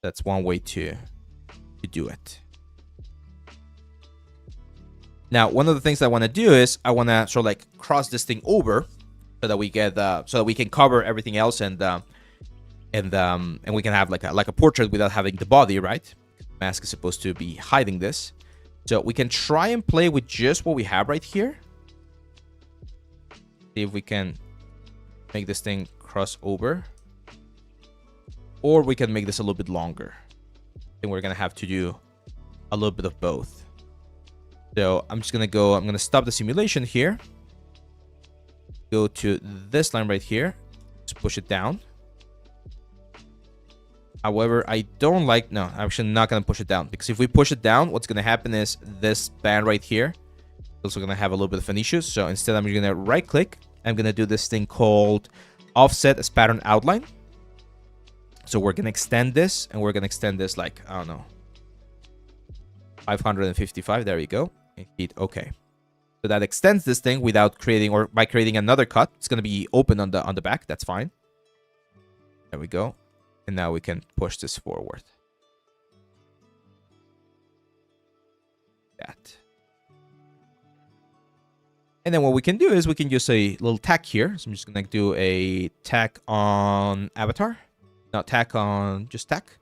That's one way to do it. Now, one of the things I want to do is I want to sort of like cross this thing over, so that we get so that we can cover everything else, and we can have like a portrait without having the body, right? Mask is supposed to be hiding this, so we can try and play with just what we have right here. See if we can make this thing cross over, or we can make this a little bit longer. I think we're gonna have to do a little bit of both. So I'm just gonna go. I'm gonna stop the simulation here. Go to this line right here, just push it down. However, I don't like, no, I'm actually not going to push it down, because if we push it down, what's going to happen is this band right here is also going to have a little bit of an issue. So instead, I'm going to right click. I'm going to do this thing called offset as pattern outline. So we're going to extend this, and we're going to extend this like, I don't know, 555. There we go. And hit OK. So that extends this thing without creating, or by creating another cut. It's going to be open on the back. That's fine. There we go. And now we can push this forward. That. And then what we can do is we can use a little tack here. So I'm just going to do a tack on avatar. Not tack on, just tack.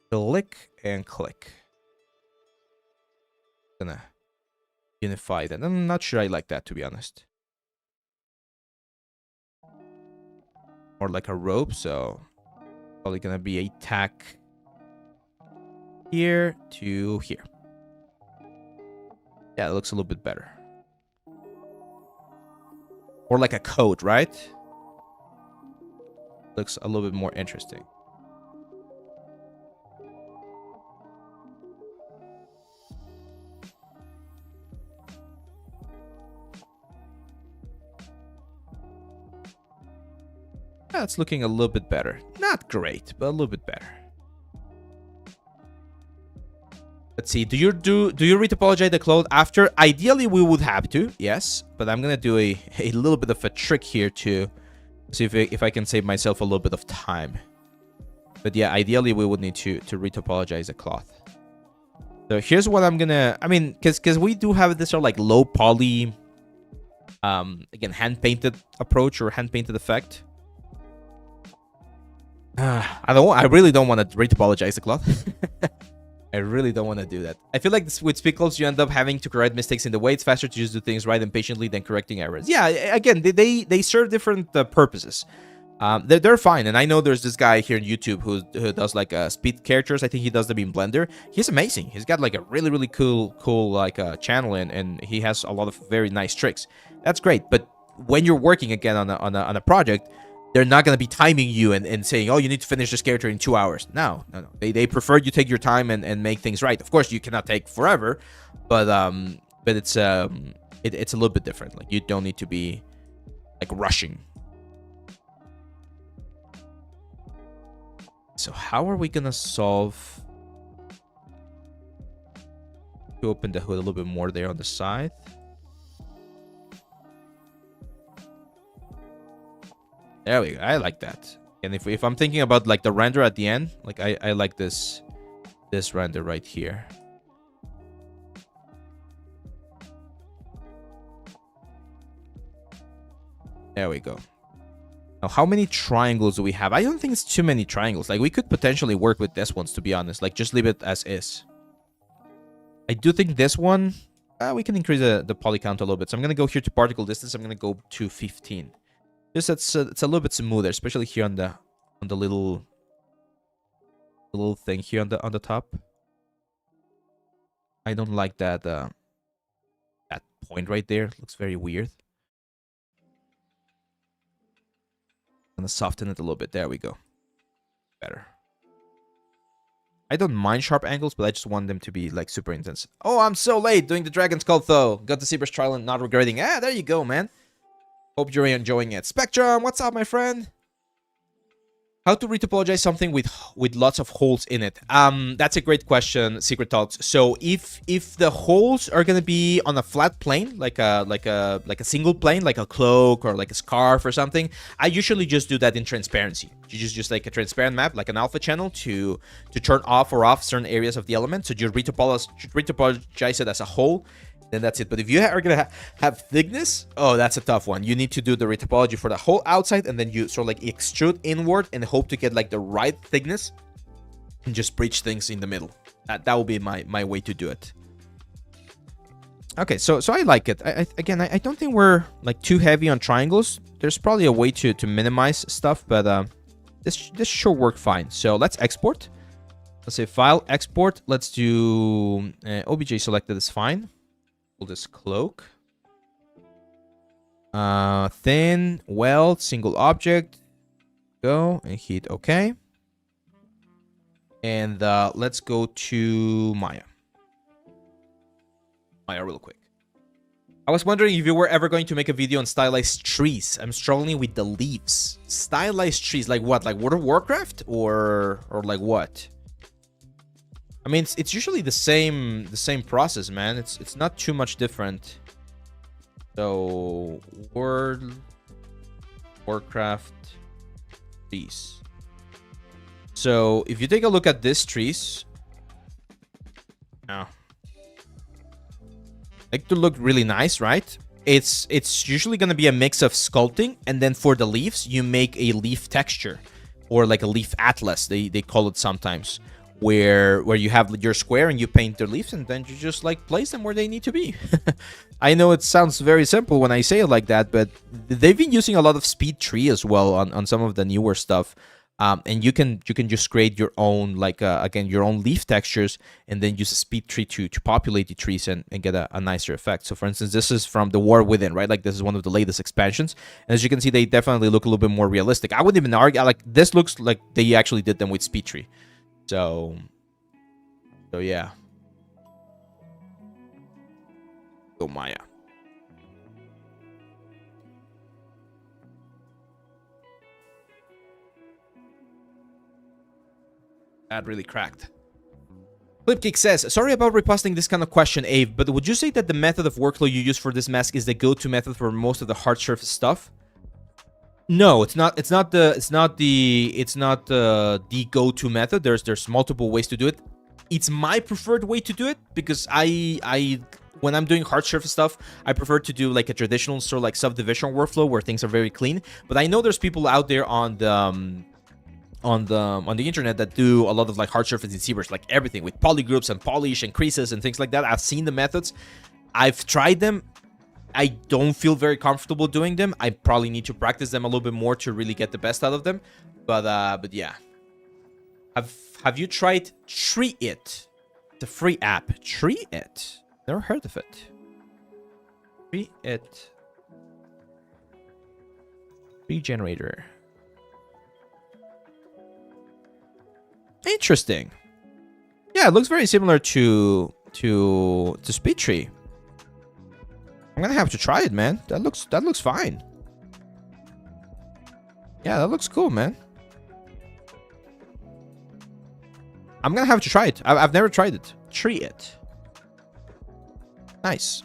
Click and click. Gonna unify that. I'm not sure I like that, to be honest. More like a rope, so probably gonna be a tack here to here. Yeah, it looks a little bit better. Or like a coat, right? Looks a little bit more interesting. That's looking a little bit better. Not great, but a little bit better. Let's see. Do you retopologize the cloth after? Ideally, we would have to, yes. But I'm gonna do a little bit of a trick here to see if I can save myself a little bit of time. But yeah, ideally we would need to retopologize the cloth. So here's what I'm gonna, I mean, because we do have this sort of like low poly, again, hand painted approach or hand painted effect. I really don't want to retopologize the cloth. I really don't want to do that. I feel like with speckles, you end up having to correct mistakes in the way. It's faster to just do things right and patiently than correcting errors. Yeah, again, they serve different purposes. They're fine, and I know there's this guy here on YouTube who does like speed characters. I think he does them in Blender. He's amazing. He's got like a really cool like channel, and he has a lot of very nice tricks. That's great. But when you're working again on a project, they're not gonna be timing you and saying, oh, you need to finish this character in 2 hours. No. They prefer you take your time and make things right. Of course, you cannot take forever, but it's a little bit different. Like, you don't need to be like rushing. So how are we gonna solve to open the hood a little bit more there on the side? There we go. I like that. And if I'm thinking about like the render at the end, like I like this render right here. There we go. Now, how many triangles do we have? I don't think it's too many triangles. Like, we could potentially work with this ones, to be honest. Like, just leave it as is. I do think this one, we can increase the poly count a little bit. So I'm going to go here to particle distance. I'm going to go to 15. Just it's a little bit smoother, especially here on the little thing here on the top. I don't like that that point right there. It looks very weird. I'm gonna soften it a little bit. There we go. Better. I don't mind sharp angles, but I just want them to be like super intense. Oh, I'm so late doing the Dragon Skull though. Got the Zebra's trial and not regretting. Ah, there you go, man. Hope you're enjoying it. Spectrum, what's up, my friend? How to retopologize something with lots of holes in it? That's a great question, Secret Thoughts. So if the holes are gonna be on a flat plane, like a single plane, like a cloak or like a scarf or something, I usually just do that in transparency. You just like a transparent map, like an alpha channel, to turn off or off certain areas of the element. So you retopologize it as a whole. Then that's it. But if you are gonna have thickness, oh, that's a tough one. You need to do the retopology for the whole outside, and then you sort of like extrude inward and hope to get like the right thickness and just breach things in the middle. That will be my way to do it. Okay, so I like it. I don't think we're like too heavy on triangles. There's probably a way to minimize stuff, but this should work fine. So let's export. Let's say file, export. Let's do OBJ selected is fine. This cloak, thin, weld, single object, go and hit OK, and let's go to Maya real quick. I was wondering if you were ever going to make a video on stylized trees. I'm struggling with the leaves. Stylized trees, like what? Like World of Warcraft or like what? I mean, it's usually the same process, man. It's not too much different. So, World Warcraft trees. So, if you take a look at these trees, now, like to look really nice, right? It's usually gonna be a mix of sculpting, and then for the leaves, you make a leaf texture, or like a leaf atlas. They call it sometimes. Where you have your square and you paint the leaves, and then you just like place them where they need to be. I know it sounds very simple when I say it like that, but they've been using a lot of speed tree as well on some of the newer stuff. And you can just create your own, like again, your own leaf textures, and then use a speed tree to populate the trees and get a nicer effect. So for instance, this is from the War Within, right? Like this is one of the latest expansions, and as you can see, they definitely look a little bit more realistic. I wouldn't even argue, like this looks like they actually did them with speed tree. So yeah. Go Maya. That really cracked. Flipkick says, sorry about reposting this kind of question, Abe, but would you say that the method of workflow you use for this mask is the go-to method for most of the hard surface stuff? No, it's not. It's not the go-to method. There's multiple ways to do it. It's my preferred way to do it because I when I'm doing hard surface stuff, I prefer to do like a traditional sort of like subdivision workflow where things are very clean. But I know there's people out there on the internet that do a lot of like hard surface in ZBrush, like everything with polygroups and polish and creases and things like that. I've seen the methods. I've tried them. I don't feel very comfortable doing them. I probably need to practice them a little bit more to really get the best out of them. But yeah. Have you tried Tree It? The free app. Tree It. Never heard of it. Tree It. Tree generator. Interesting. Yeah, it looks very similar to SpeedTree. I'm gonna have to try it, man. That looks fine. Yeah, that looks cool, man. I'm gonna have to try it. I've never tried it. Tree It. Nice.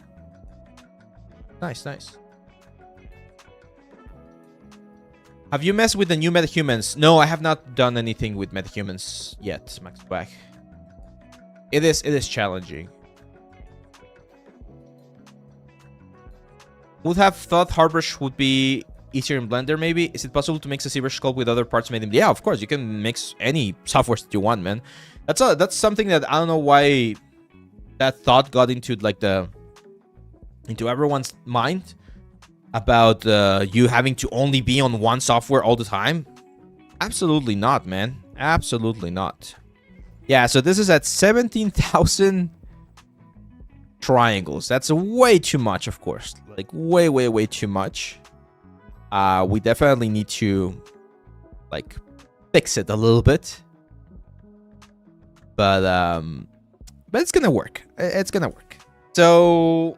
Nice. Have you messed with the new metahumans? No, I have not done anything with metahumans yet, Max Black. It is challenging. Would have thought Harbrush would be easier in Blender, maybe. Is it possible to mix a ZBrush sculpt with other parts made in... Yeah, of course. You can mix any softwares that you want, man. That's something that I don't know why that thought got into like into everyone's mind about you having to only be on one software all the time. Absolutely not, man. Absolutely not. Yeah, so this is at 17,000 triangles. That's way too much, of course. Like way too much. We definitely need to like fix it a little bit. But it's gonna work. It's gonna work. So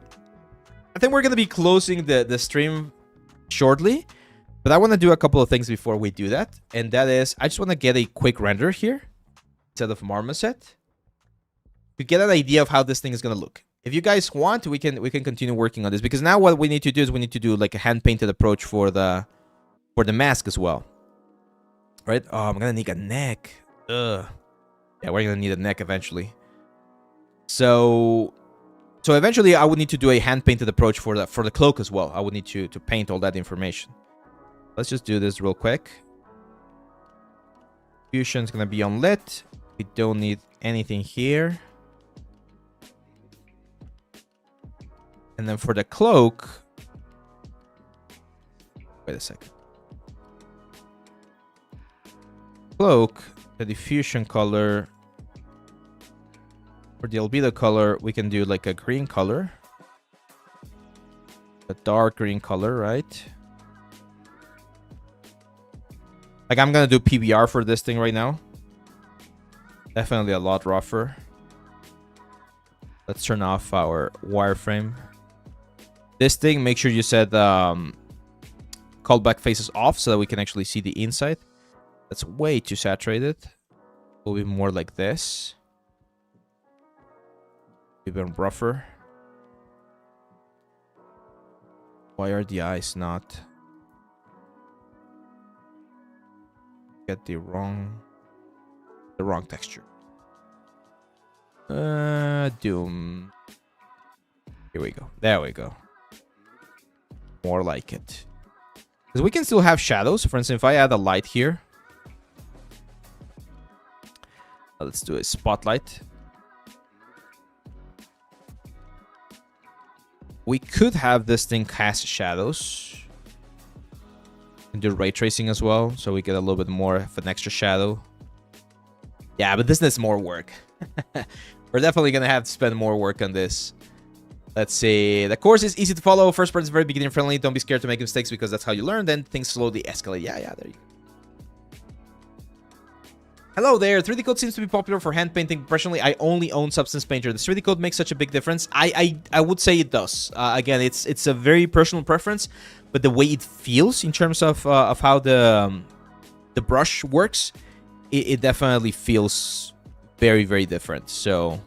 I think we're gonna be closing the stream shortly. But I want to do a couple of things before we do that. And that is, I just want to get a quick render here instead of Marmoset to get an idea of how this thing is gonna look. If you guys want, we can continue working on this, because now what we need to do is we need to do like a hand-painted approach for the mask as well. Right? Oh, I'm gonna need a neck. Ugh. Yeah, we're gonna need a neck eventually. So eventually I would need to do a hand-painted approach for the cloak as well. I would need to paint all that information. Let's just do this real quick. Fusion's gonna be unlit. We don't need anything here. And then for the cloak, wait a second. Cloak, the diffusion color, for the albedo color, we can do like a green color, a dark green color, right? Like I'm gonna do PBR for this thing right now. Definitely a lot rougher. Let's turn off our wireframe. This thing, make sure you set callback faces off so that we can actually see the inside. That's way too saturated. Will be more like this. Even rougher. Why are the eyes not? Get the wrong texture. Doom. Here we go. There we go. More like it. Because we can still have shadows. For instance, if I add a light here. Let's do a spotlight. We could have this thing cast shadows. And do ray tracing as well. So we get a little bit more of an extra shadow. Yeah, but this needs more work. We're definitely going to have to spend more work on this. Let's see. The course is easy to follow. First part is very beginner friendly. Don't be scared to make mistakes because that's how you learn. Then things slowly escalate. Yeah, there you go. Hello there. 3D Code seems to be popular for hand painting. Personally, I only own Substance Painter. Does 3D Code make such a big difference? I would say it does. Again, it's a very personal preference, but the way it feels in terms of how the brush works, it definitely feels very, very different. So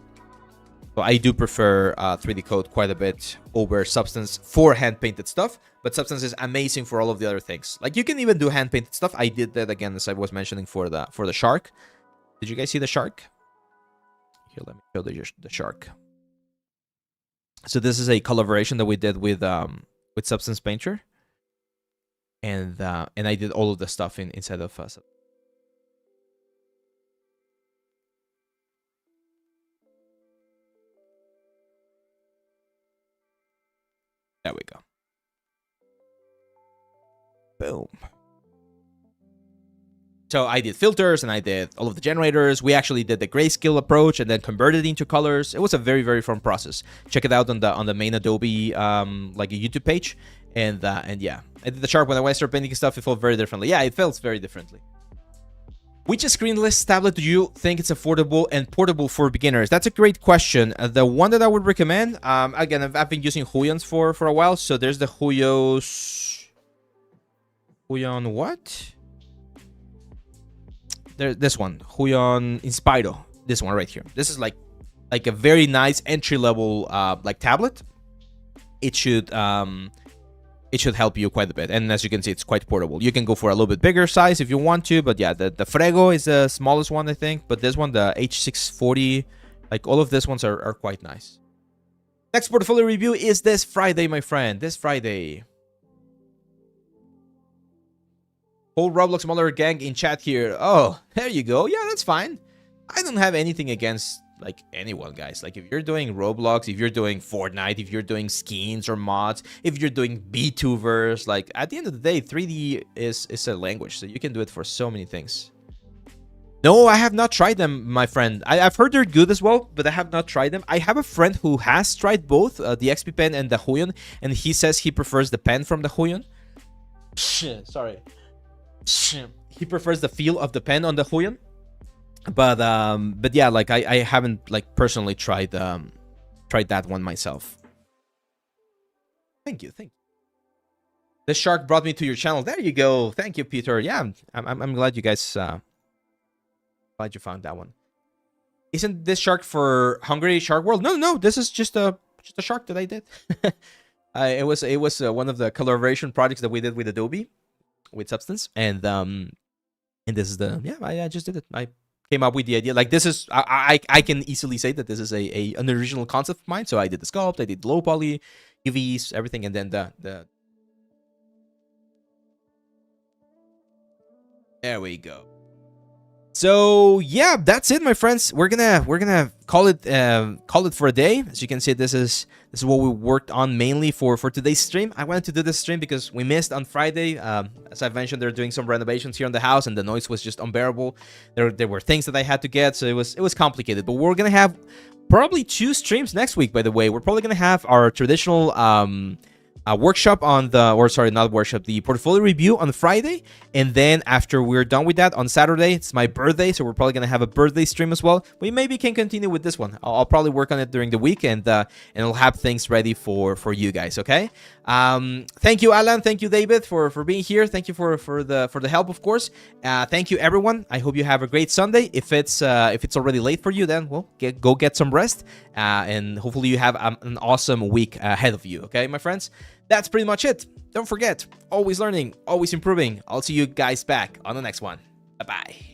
I do prefer 3D Code quite a bit over Substance for hand-painted stuff. but Substance is amazing for all of the other things. Like, you can even do hand painted stuff. I did that again, as I was mentioning, for the shark. Did you guys see the shark? Here, let me show the shark. So this is a collaboration that we did with Substance Painter, and I did all of the stuff inside of there we go. Boom. So I did filters and I did all of the generators. We actually did the grayscale approach and then converted it into colors. It was a very, very fun process. Check it out on the main Adobe like a YouTube page. And yeah, I did the shark. When I started painting stuff, it felt very differently. Yeah, it felt very differently. Which screenless tablet do you think is affordable and portable for beginners? That's a great question. The one that I would recommend, again, I've been using Huyons for a while. So there's the Huyon what? This one, Huyon Inspiro. This one right here. This is like a very nice entry level like tablet. It should help you quite a bit, and as you can see, it's quite portable. You can go for a little bit bigger size if you want to, but yeah, the Frego is the smallest one, I think. But this one, the H640, like all of these ones are quite nice. Next portfolio review is this Friday, my friend. This Friday. Whole Roblox Moller gang in chat here. Oh, there you go. Yeah, that's fine. I don't have anything against like anyone, guys. Like, if you're doing Roblox, if you're doing Fortnite, if you're doing skins or mods, if you're doing VTubers, like, at the end of the day, 3D is a language, so you can do it for so many things. No, I have not tried them, my friend. I've heard they're good as well, but I have not tried them. I have a friend who has tried both, the XP pen and the Huyon, and he says he prefers the pen from the Huyon. Sorry. He prefers the feel of the pen on the Huyon. But yeah, like I haven't like personally tried that one myself. Thank you. This shark brought me to your channel. There you go. Thank you, Peter. Yeah, I'm glad you guys glad you found that one. Isn't this shark for Hungry Shark World? No. This is just a shark that I did. It was one of the collaboration projects that we did with Adobe, with Substance, and this is I just did it. I came up with the idea. Like, this is I can easily say that this is an original concept of mine. So I did the sculpt, I did low poly, UVs, everything, and then the there we go. So yeah, that's it, my friends. We're gonna call it for a day. As you can see, this is what we worked on mainly for today's stream. I wanted to do this stream because we missed on Friday. As I've mentioned, they're doing some renovations here in the house, and the noise was just unbearable. There were things that I had to get, so it was complicated. But we're gonna have probably 2 streams next week. By the way, we're probably gonna have our traditional workshop on the portfolio review on Friday, and then after we're done with that on Saturday, it's my birthday, so we're probably gonna have a birthday stream as well. We maybe can continue with this one. I'll probably work on it during the week, and I'll have things ready for you guys. Okay. Thank you, Alan. Thank you, David, for being here. Thank you for the help, of course. Thank you, everyone. I hope you have a great Sunday. If it's already late for you, then well, go get some rest, and hopefully you have an awesome week ahead of you. Okay, my friends. That's pretty much it. Don't forget, always learning, always improving. I'll see you guys back on the next one. Bye-bye.